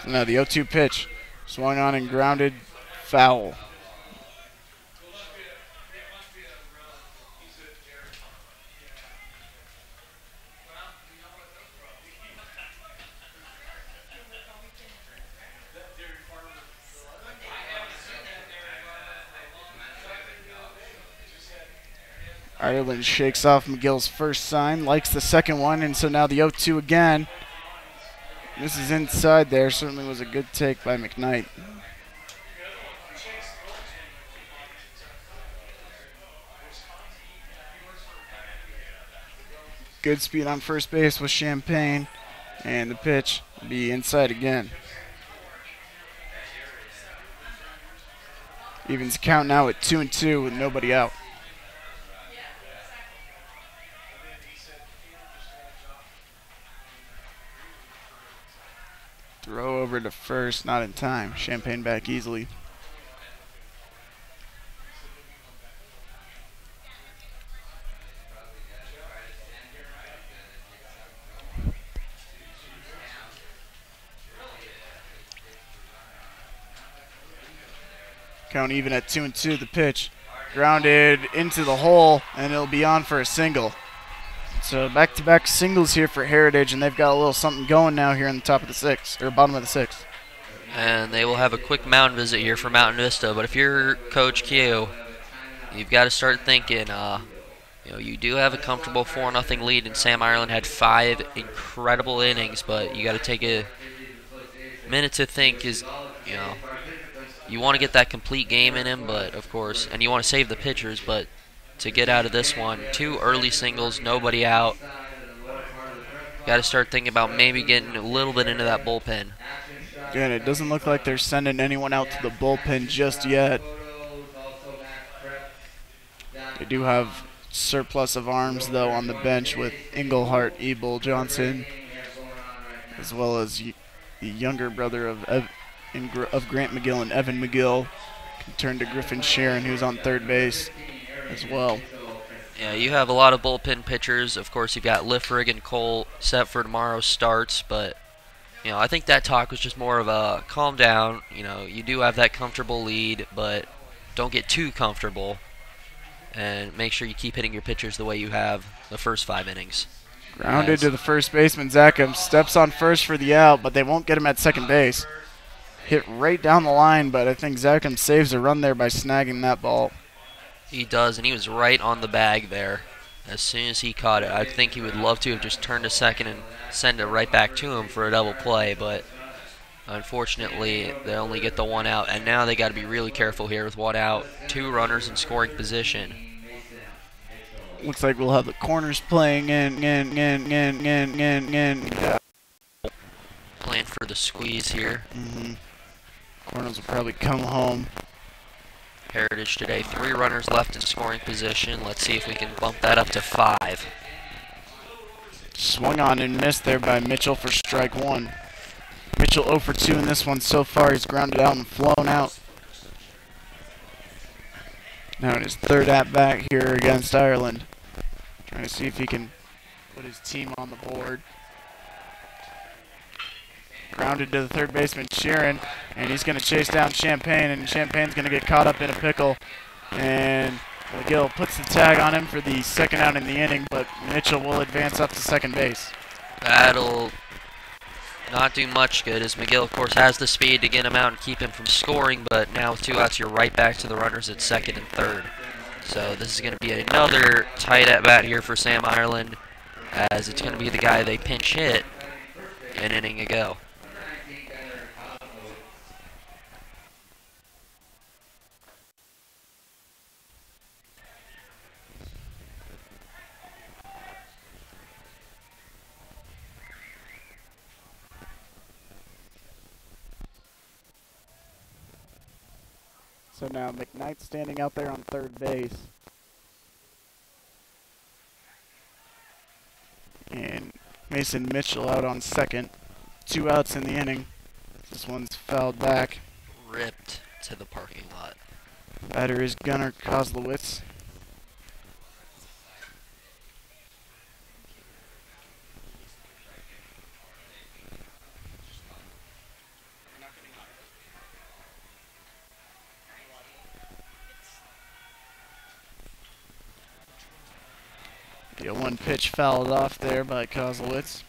So now the 0-2 pitch. Swung on and grounded, foul. Ireland shakes off McGill's first sign, likes the second one, and so now the 0-2 again. This is inside there. Certainly was a good take by McKnight. Good speed on first base with Champagne, and the pitch will be inside again. Evens count now at 2-2 with nobody out. Throw over to first, not in time. Champagne back easily. Count even at 2-2. The pitch grounded into the hole, and it'll be on for a single. So back-to-back singles here for Heritage, and they've got a little something going now here in the top of the sixth, or bottom of the sixth. And they will have a quick mound visit here for Mountain Vista. But if you're Coach Q, you've got to start thinking, you do have a comfortable 4-0 lead, and Sam Ireland had 5 incredible innings, but you got to take a minute to think you want to get that complete game in him, but of course, and you want to save the pitchers, but to get out of this one, 2 early singles, nobody out. Got to start thinking about maybe getting a little bit into that bullpen. Yeah, and it doesn't look like they're sending anyone out to the bullpen just yet. They do have surplus of arms, though, on the bench with Englehart, Ebel, Johnson, as well as the younger brother of Grant McGill and Evan McGill. Can turn to Griffin Sharon, who's on third base as well. Yeah, you have a lot of bullpen pitchers. Of course, you've got Liffrig and Cole set for tomorrow's starts, but I think that talk was just more of a calm down. You do have that comfortable lead, but don't get too comfortable, and make sure you keep hitting your pitchers the way you have the first 5 innings. Grounded to the first baseman. Zackham steps on first for the out, but they won't get him at second base. Hit right down the line, but I think Zackham saves a run there by snagging that ball. He does, and he was right on the bag there. As soon as he caught it, I think he would love to have just turned to second and send it right back to him for a double play, but unfortunately they only get the 1 out, and now they got to be really careful here with 1 out, 2 runners in scoring position. Looks like we'll have the corners playing in. Playing for the squeeze here. Corners will probably come home. Heritage today, 3 runners left in scoring position. Let's see if we can bump that up to 5. Swung on and missed there by Mitchell for strike 1. Mitchell 0 for 2 in this one so far. He's grounded out and flown out. Now in his 3rd at-bat here against Ireland. Trying to see if he can put his team on the board. Grounded to the 3rd baseman, Sheeran, and he's going to chase down Champagne, and Champagne's going to get caught up in a pickle. And McGill puts the tag on him for the 2nd out in the inning, but Mitchell will advance up to second base. That'll not do much good, as McGill, of course, has the speed to get him out and keep him from scoring, but now with 2 outs, you're right back to the runners at 2nd and 3rd. So this is going to be another tight at-bat here for Sam Ireland, as it's going to be the guy they pinch hit an inning ago. So now McKnight's standing out there on 3rd base. And Mason Mitchell out on 2nd. 2 outs in the inning. This one's fouled back. Ripped to the parking lot. Batter is Gunnar Kozlowitz. The 1 pitch fouled off there by Kozlowitz.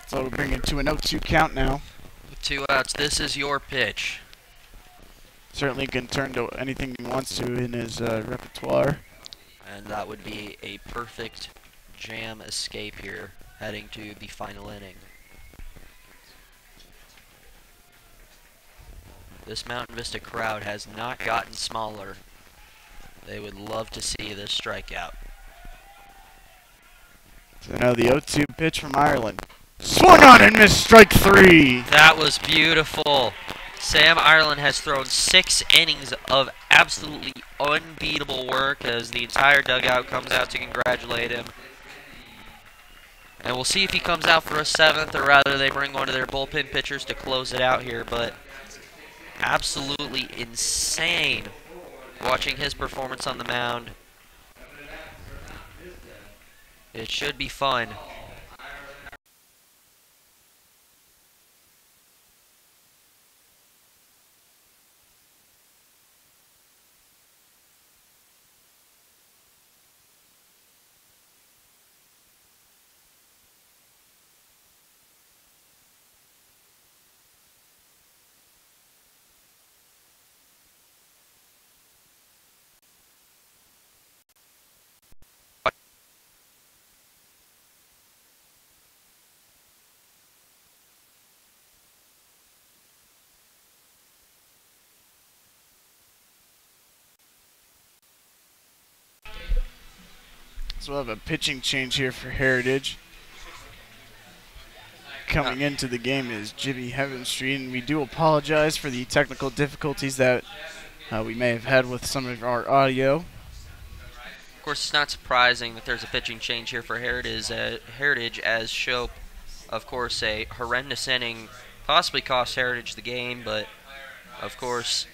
So we're bringing it to an 0-2 count now. With 2 outs, this is your pitch. Certainly can turn to anything he wants to in his repertoire. And that would be a perfect jam escape here, heading to the final inning. This Mountain Vista crowd has not gotten smaller. They would love to see this strikeout. So now the 0-2 pitch from Ireland. Swung on and missed, strike 3. That was beautiful. Sam Ireland has thrown 6 innings of absolutely unbeatable work, as the entire dugout comes out to congratulate him. And we'll see if he comes out for a 7th, or rather they bring one of their bullpen pitchers to close it out here. But absolutely insane watching his performance on the mound. It should be fun. So we'll have a pitching change here for Heritage. Coming into the game is Jimmy Heavenstreet, and we do apologize for the technical difficulties that we may have had with some of our audio. Of course, it's not surprising that there's a pitching change here for Heritage, as Shope, of course, a horrendous inning possibly cost Heritage the game, but of course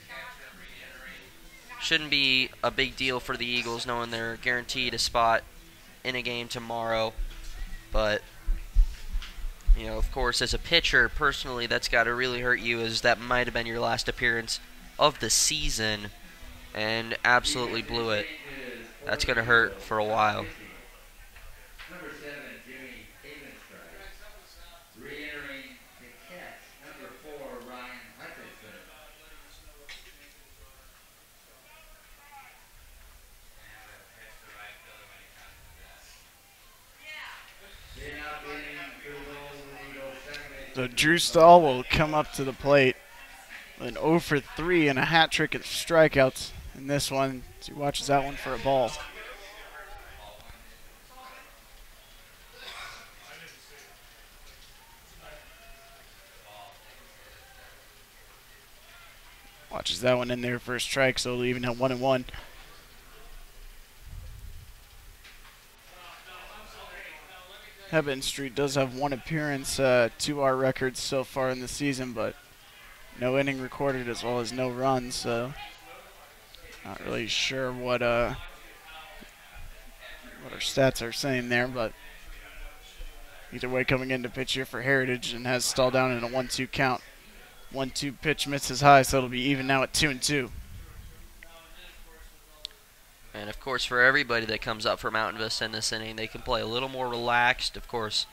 shouldn't be a big deal for the Eagles knowing they're guaranteed a spot in a game tomorrow. But you know, of course, as a pitcher, personally, that's got to really hurt you, as that might have been your last appearance of the season and absolutely blew it. That's going to hurt for a while. Number 7, Jimmy Havenstrike. Re-entering the catch, number 4, Ryan Hutchinson. So Drew Stahl will come up to the plate with an 0 for 3 and a hat trick of strikeouts in this one. So he watches that one for a ball. Watches that one in there for a strike, so he'll even have 1-1. Hebden Street does have one appearance to our records so far in the season, but no inning recorded as well as no runs, so not really sure what our stats are saying there, but either way, coming in to pitch here for Heritage and has Stahl down in a 1-2 count. 1-2 pitch misses high, so it'll be even now at 2-2. And of course, for everybody that comes up for Mountain Vista in this inning, they can play a little more relaxed. Of course,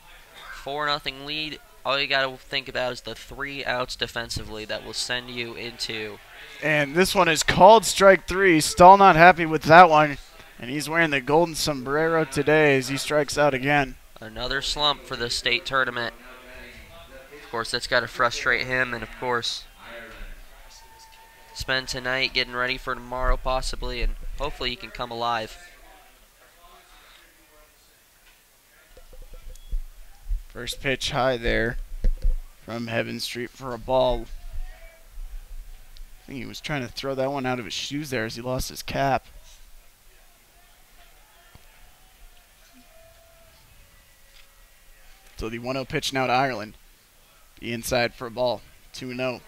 4-0 lead. All you got to think about is the 3 outs defensively that will send you into. And this one is called strike 3. Stahl not happy with that one, and he's wearing the golden sombrero today as he strikes out again. Another slump for the state tournament. Of course, that's got to frustrate him, and of course, spend tonight getting ready for tomorrow possibly, and hopefully he can come alive. First pitch high there from Heaven Street for a ball. I think he was trying to throw that one out of his shoes there as he lost his cap. So the 1-0 pitch now to Ireland. The inside for a ball. 2-0.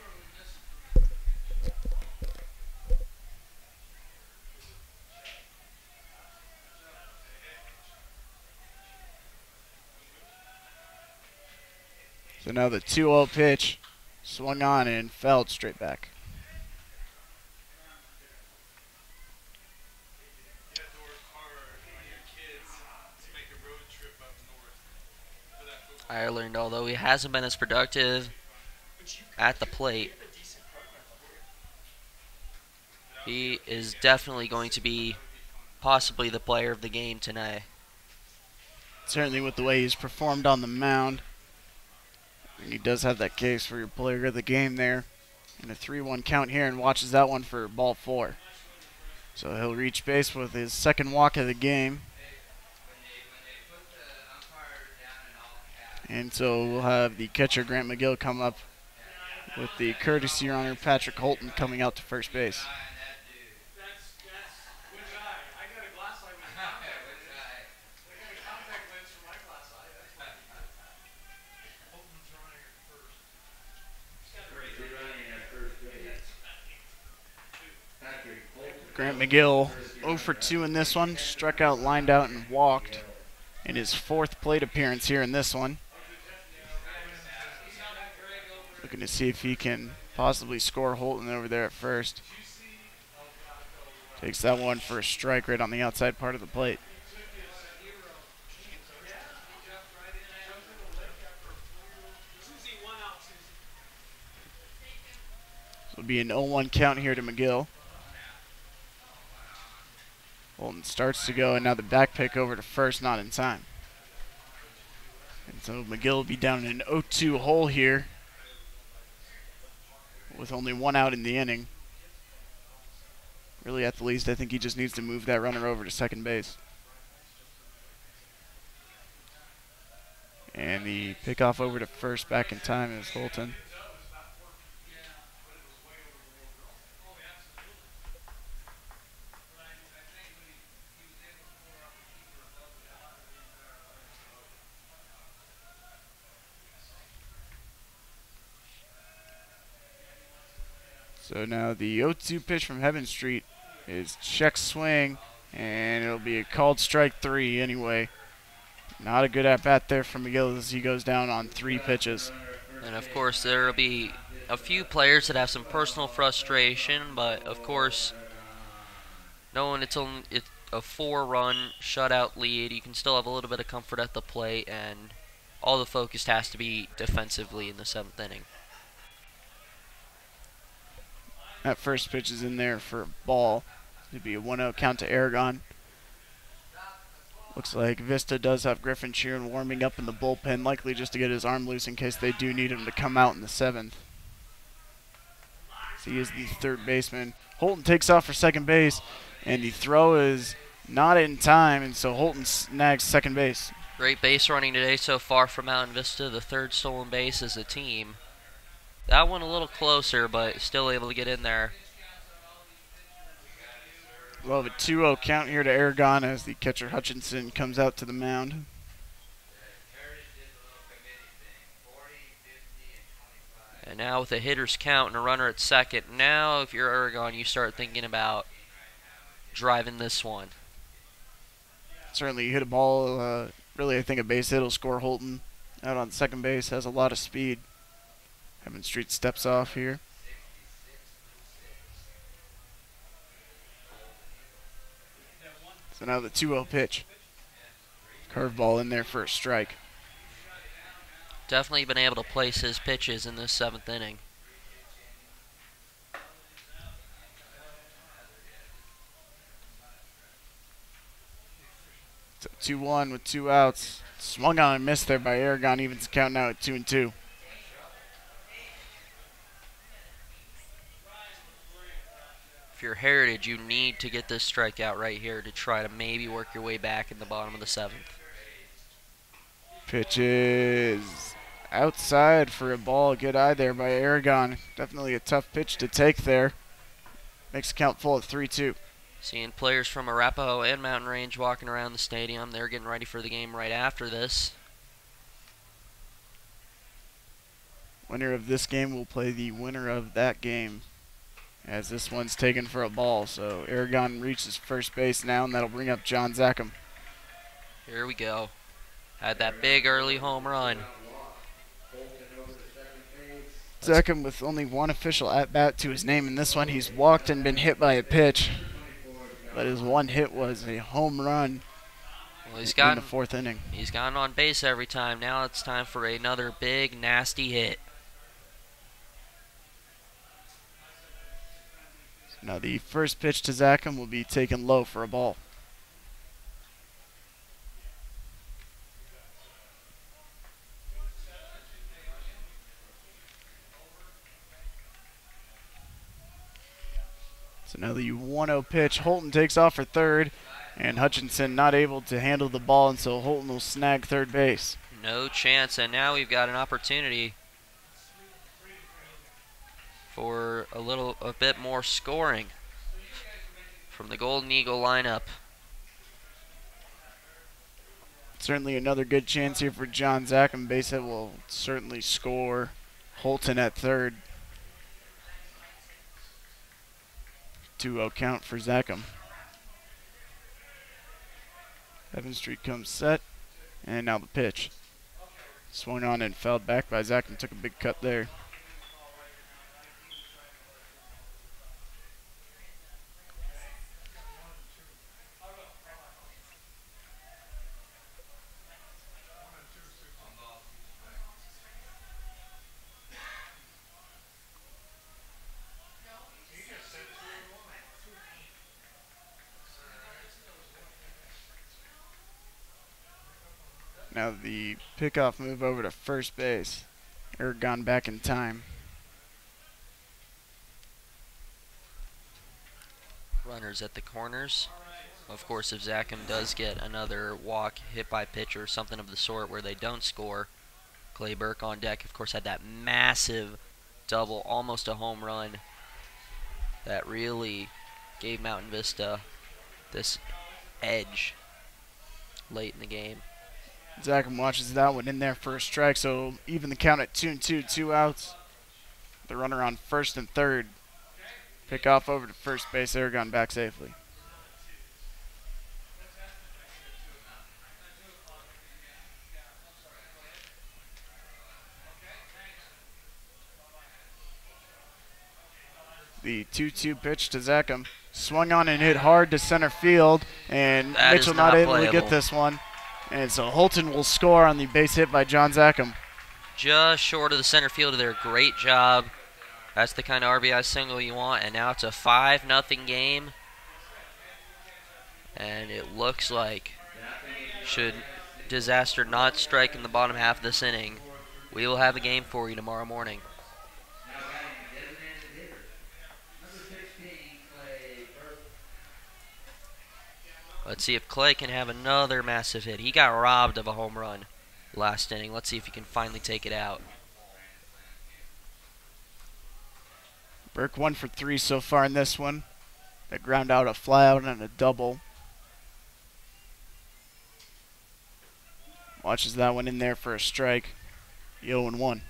So now the 2-0 pitch swung on and fouled straight back. Ireland, although he hasn't been as productive at the plate, he is definitely going to be possibly the player of the game tonight. Certainly with the way he's performed on the mound. And he does have that case for your player of the game there. And a 3-1 count here, and watches that one for ball 4. So he'll reach base with his second walk of the game. And so we'll have the catcher Grant McGill come up with the courtesy runner Patrick Holton coming out to first base. Grant McGill 0 for 2 in this one. Struck out, lined out, and walked in his 4th plate appearance here in this one. Looking to see if he can possibly score Holton over there at first. Takes that one for a strike right on the outside part of the plate. So it'll be an 0-1 count here to McGill. Holton starts to go, and now the back pick over to first, not in time. And so McGill will be down in an 0-2 hole here with only 1 out in the inning. Really, at the least, I think he just needs to move that runner over to second base. And the pickoff over to first back in time is Holton. So now the 0-2 pitch from Heaven Street is check swing, and it'll be a called strike 3 anyway. Not a good at-bat there from McGill as he goes down on 3 pitches. And of course, there will be a few players that have some personal frustration, but of course, knowing it's a 4-run shutout lead, you can still have a little bit of comfort at the plate, and all the focus has to be defensively in the 7th inning. That first pitch is in there for a ball. It'd be a 1-0 count to Aragon. Looks like Vista does have Griffin Sheeran warming up in the bullpen, likely just to get his arm loose in case they do need him to come out in the 7th. So he is the third baseman. Holton takes off for second base, and the throw is not in time, and so Holton snags second base. Great base running today so far from Mountain Vista, the 3rd stolen base as a team. That one a little closer, but still able to get in there. We'll have a 2-0 count here to Aragon as the catcher Hutchinson comes out to the mound. And now with a hitter's count and a runner at second, now if you're Aragon, you start thinking about driving this one. Certainly, you hit a ball, really I think a base hit will score Holton. Out on second base, has a lot of speed. Evan Street steps off here. So now the 2-0 pitch. Curveball in there for a strike. Definitely been able to place his pitches in this 7th inning. So 2-1 with 2 outs. Swung on and missed there by Aragon, evens the count now at 2-2. If you're Heritage, you need to get this strikeout right here to try to maybe work your way back in the bottom of the 7th. Pitch is outside for a ball. Good eye there by Aragon. Definitely a tough pitch to take there. Makes the count full at 3-2. Seeing players from Arapahoe and Mountain Range walking around the stadium. They're getting ready for the game right after this. Winner of this game will play the winner of that game, as this one's taken for a ball. So Aragon reaches first base now, and that'll bring up John Zackham. Here we go. Had that big early home run. Zackham with only one official at-bat to his name in this one. He's walked and been hit by a pitch, but his one hit was a home run Well, in the 4th inning. He's gotten on base every time. Now it's time for another big, nasty hit. Now the first pitch to Zackham will be taken low for a ball. So now the 1-0 pitch. Holton takes off for third, and Hutchinson not able to handle the ball, and so Holton will snag third base. No chance, and now we've got an opportunity for a bit more scoring from the Golden Eagle lineup. Certainly another good chance here for John Zackham. Base hit will certainly score Holton at third. 2-0 count for Zackham. Evan Street comes set, and now the pitch. Swung on and fouled back by Zackham. Took a big cut there. Now the pickoff move over to first base. Aragon back in time. Runners at the corners. Of course, if Zackham does get another walk, hit by pitch, or something of the sort where they don't score, Clay Burke on deck, of course, had that massive double, almost a home run, that really gave Mountain Vista this edge late in the game. Zackham watches that one in there for a strike, so even the count at 2-2, 2 outs. The runner on first and third. Pick off over to first base. Aragon back safely. The 2-2 pitch to Zackham. Swung on and hit hard to center field, and That is Mitchell not able to playable. get this one. And so Holton will score on the base hit by John Zackham. Just short of the center fielder there. Great job. That's the kind of RBI single you want. And now it's a 5-0 game. And it looks like, should disaster not strike in the bottom half of this inning, we will have a game for you tomorrow morning. Let's see if Clay can have another massive hit. He got robbed of a home run last inning. Let's see if he can finally take it out. Burke 1 for 3 so far in this one. They ground out a flyout and a double. Watches that one in there for a strike. 0-1.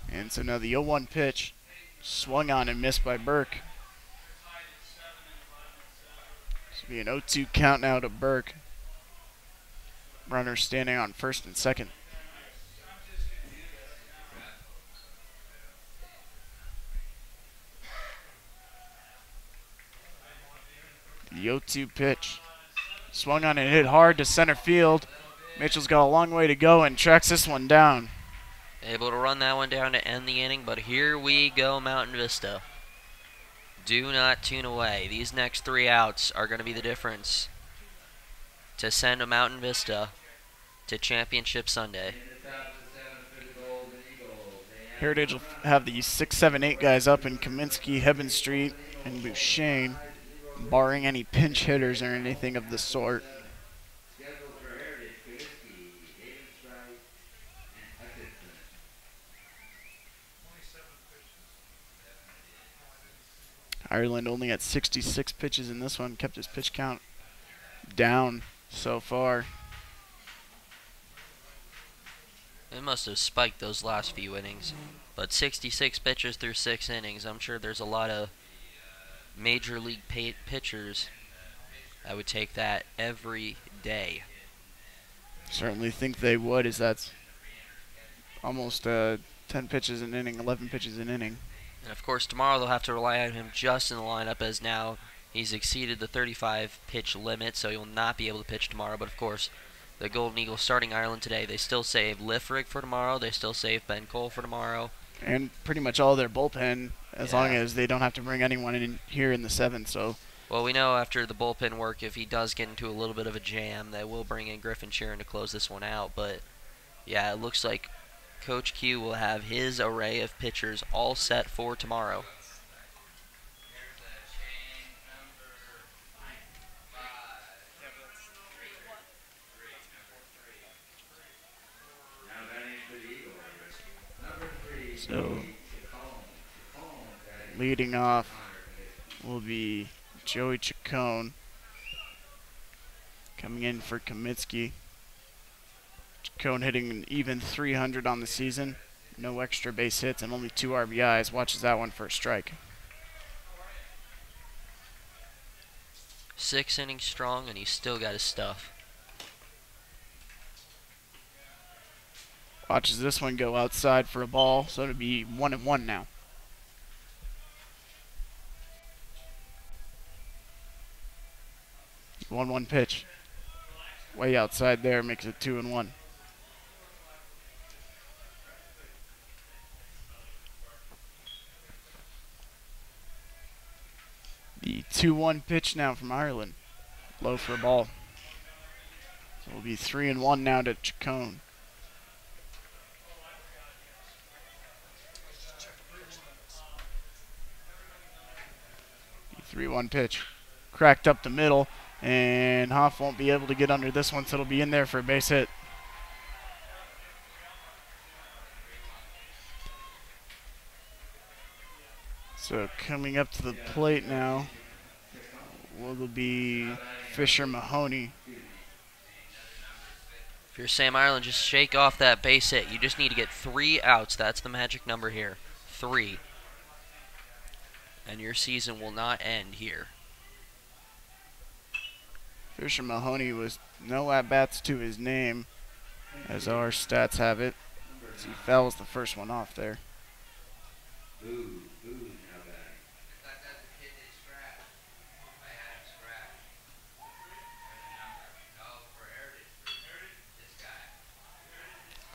And so now the 0-1 pitch swung on and missed by Burke. This will be an 0-2 count now to Burke. Runner standing on first and second. The 0-2 pitch swung on and hit hard to center field. Mitchell's got a long way to go and tracks this one down. Able to run that one down to end the inning, but here we go, Mountain Vista. Do not tune away. These next 3 outs are going to be the difference to send a Mountain Vista to Championship Sunday. Heritage will have the 6, 7, 8 guys up in Kaminsky, Hebben Street, and Bouchane, barring any pinch hitters or anything of the sort. Ireland only at 66 pitches in this one, kept his pitch count down so far. It must have spiked those last few innings. But 66 pitches through 6 innings, I'm sure there's a lot of major league pitchers that would take that every day. Certainly think they would, as that's almost 10 pitches an inning, 11 pitches an inning. And of course, tomorrow they'll have to rely on him just in the lineup, as now he's exceeded the 35 pitch limit, so he will not be able to pitch tomorrow. But of course, the Golden Eagles starting Ireland today, they still save Liffrig for tomorrow, they still save Ben Cole for tomorrow. And pretty much all their bullpen, as long as they don't have to bring anyone in here in the 7th. So, well, we know after the bullpen work, if he does get into a little bit of a jam, they will bring in Griffin Sheeran to close this one out. But yeah, it looks like Coach Q will have his array of pitchers all set for tomorrow. So leading off will be Joey Chacon coming in for Kaminsky. Chacon hitting an even 300 on the season. No extra base hits and only 2 RBIs. Watches that one for a strike. 6 innings strong, and he's still got his stuff. Watches this one go outside for a ball, so it'll be 1-1 now. The 1-1 pitch. Way outside there, makes it 2-1. The 2-1 pitch now from Ireland. Low for a ball. So it'll be 3-1 now to Chacon. The 3-1 pitch. Cracked up the middle, and Hoff won't be able to get under this one, so it'll be in there for a base hit. So coming up to the plate now will be Fisher Mahoney. If you're Sam Ireland, just shake off that base hit. You just need to get 3 outs. That's the magic number here. 3. And your season will not end here. Fisher Mahoney was no at-bats to his name, as our stats have it. As he fouls the first one off there. Booze now batting.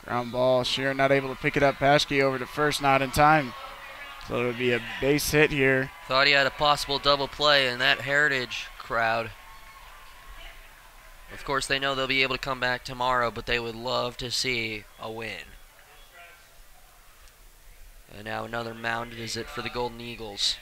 Ground ball, Sheeran not able to pick it up. Paschke over to first, not in time. So it would be a base hit here. Thought he had a possible double play in that Heritage crowd. Of course, they know they'll be able to come back tomorrow, but they would love to see a win. And now another mound visit for the Golden Eagles.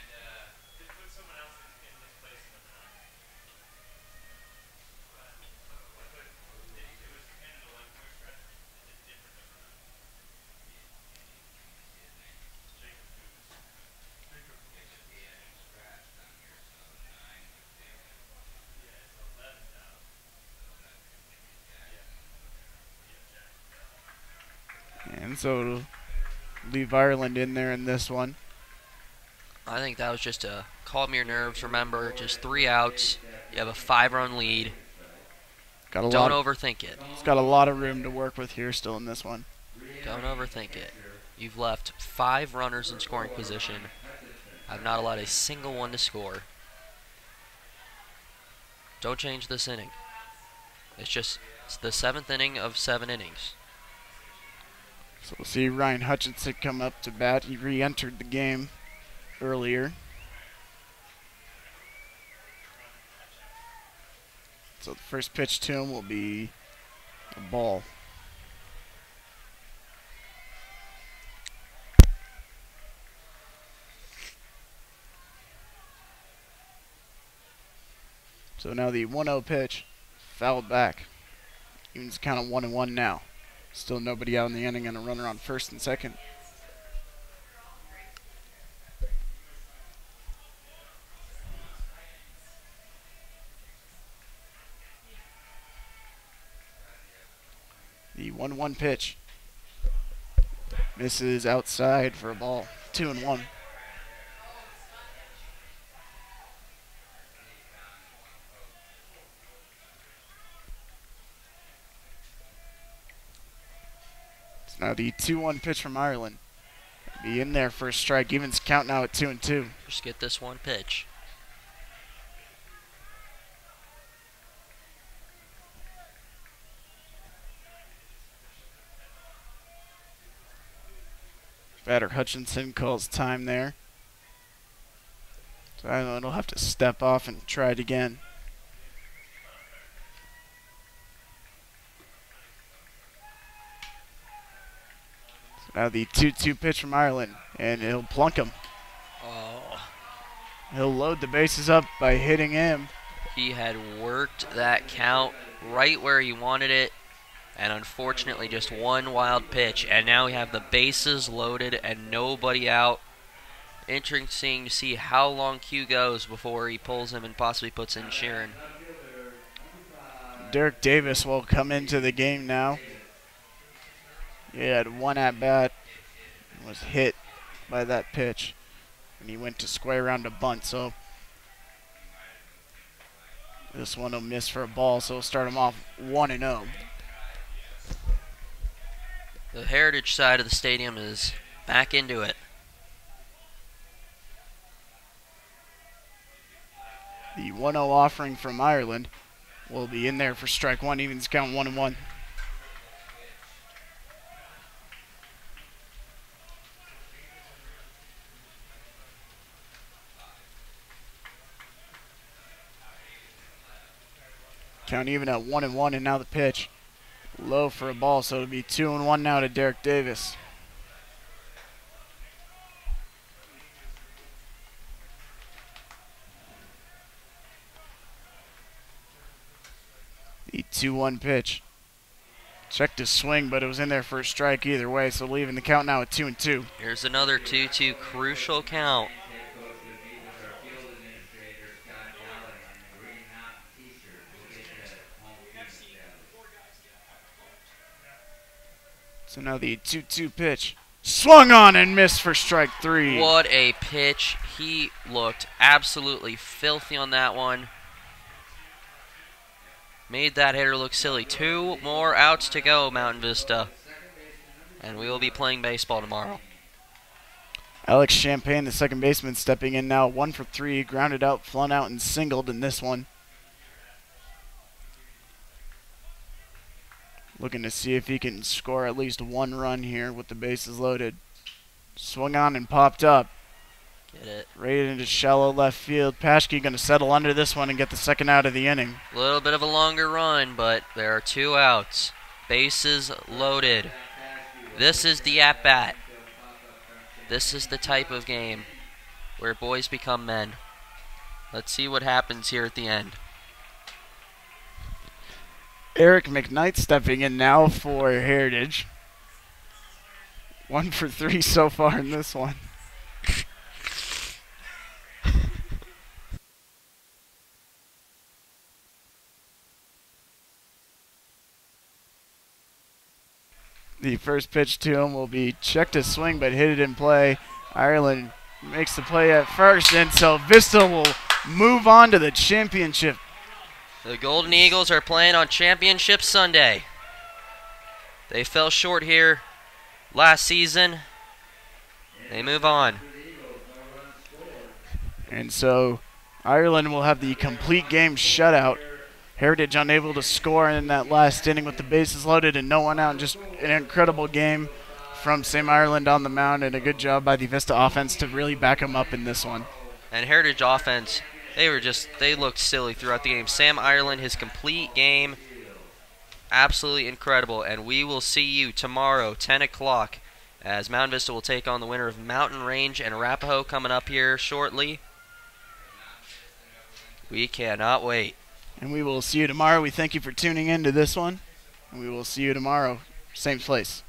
And so it'll leave Ireland in there in this one. I think that was just to calm your nerves. Remember, just 3 outs. You have a 5-run lead. Got a Don't lot. overthink it. It's got a lot of room to work with here still in this one. Don't overthink it. You've left 5 runners in scoring position. I've not allowed a single one to score. Don't change this inning. It's the 7th inning of 7 innings. So we'll see Ryan Hutchinson come up to bat. He re-entered the game earlier. So the first pitch to him will be a ball. So now the 1-0 pitch, fouled back. Evens count of 1-1 now. Still nobody out in the inning and a runner on first and second. The 1-1 pitch misses outside for a ball. 2-1. Now the 2-1 pitch from Ireland. Be in there for a strike. Evens count now at 2-2. Just get this one pitch. Batter Hutchinson calls time there. So Ireland will have to step off and try it again. Now the 2-2 pitch from Ireland, and he'll plunk him. Oh. He'll load the bases up by hitting him. He had worked that count right where he wanted it, and unfortunately just one wild pitch, and now we have the bases loaded and nobody out. Interesting to see how long Q goes before he pulls him and possibly puts in Sheeran. Derek Davis will come into the game now. He had one at bat, was hit by that pitch, and he went to square around a bunt. So this one will miss for a ball, so we'll start him off 1-0. The Heritage side of the stadium is back into it. The 1-0 offering from Ireland will be in there for strike one. Evens count 1-1. Count even at 1-1, and now the pitch. Low for a ball, so it'll be 2-1 now to Derek Davis. The 2-1 pitch. Checked his swing, but it was in there for a strike either way, so leaving the count now at 2-2. Here's another 2-2 crucial count. So now the 2-2 pitch. Swung on and missed for strike three. What a pitch. He looked absolutely filthy on that one. Made that hitter look silly. 2 more outs to go, Mountain Vista. And we will be playing baseball tomorrow. Alex Champagne, the second baseman, stepping in now. 1 for 3, grounded out, flung out, and singled in this one. Looking to see if he can score at least 1 run here with the bases loaded. Swung on and popped up. Get it. Right into shallow left field. Paschke going to settle under this one and get the second out of the inning. A little bit of a longer run, but there are 2 outs. Bases loaded. This is the at-bat. This is the type of game where boys become men. Let's see what happens here at the end. Eric McKnight stepping in now for Heritage. 1 for 3 so far in this one. The first pitch to him will be checked to swing, but hit it in play. Ireland makes the play at first, and so Vista will move on to the championship. The Golden Eagles are playing on Championship Sunday. They fell short here last season. They move on. And so Ireland will have the complete game shutout. Heritage unable to score in that last inning with the bases loaded and no one out. Just an incredible game from Sam Ireland on the mound, and a good job by the Vista offense to really back them up in this one. And Heritage offense, they looked silly throughout the game. Sam Ireland, his complete game, absolutely incredible. And we will see you tomorrow, 10 o'clock, as Mountain Vista will take on the winner of Mountain Range and Arapahoe coming up here shortly. We cannot wait. And we will see you tomorrow. We thank you for tuning in to this one. And we will see you tomorrow, same place.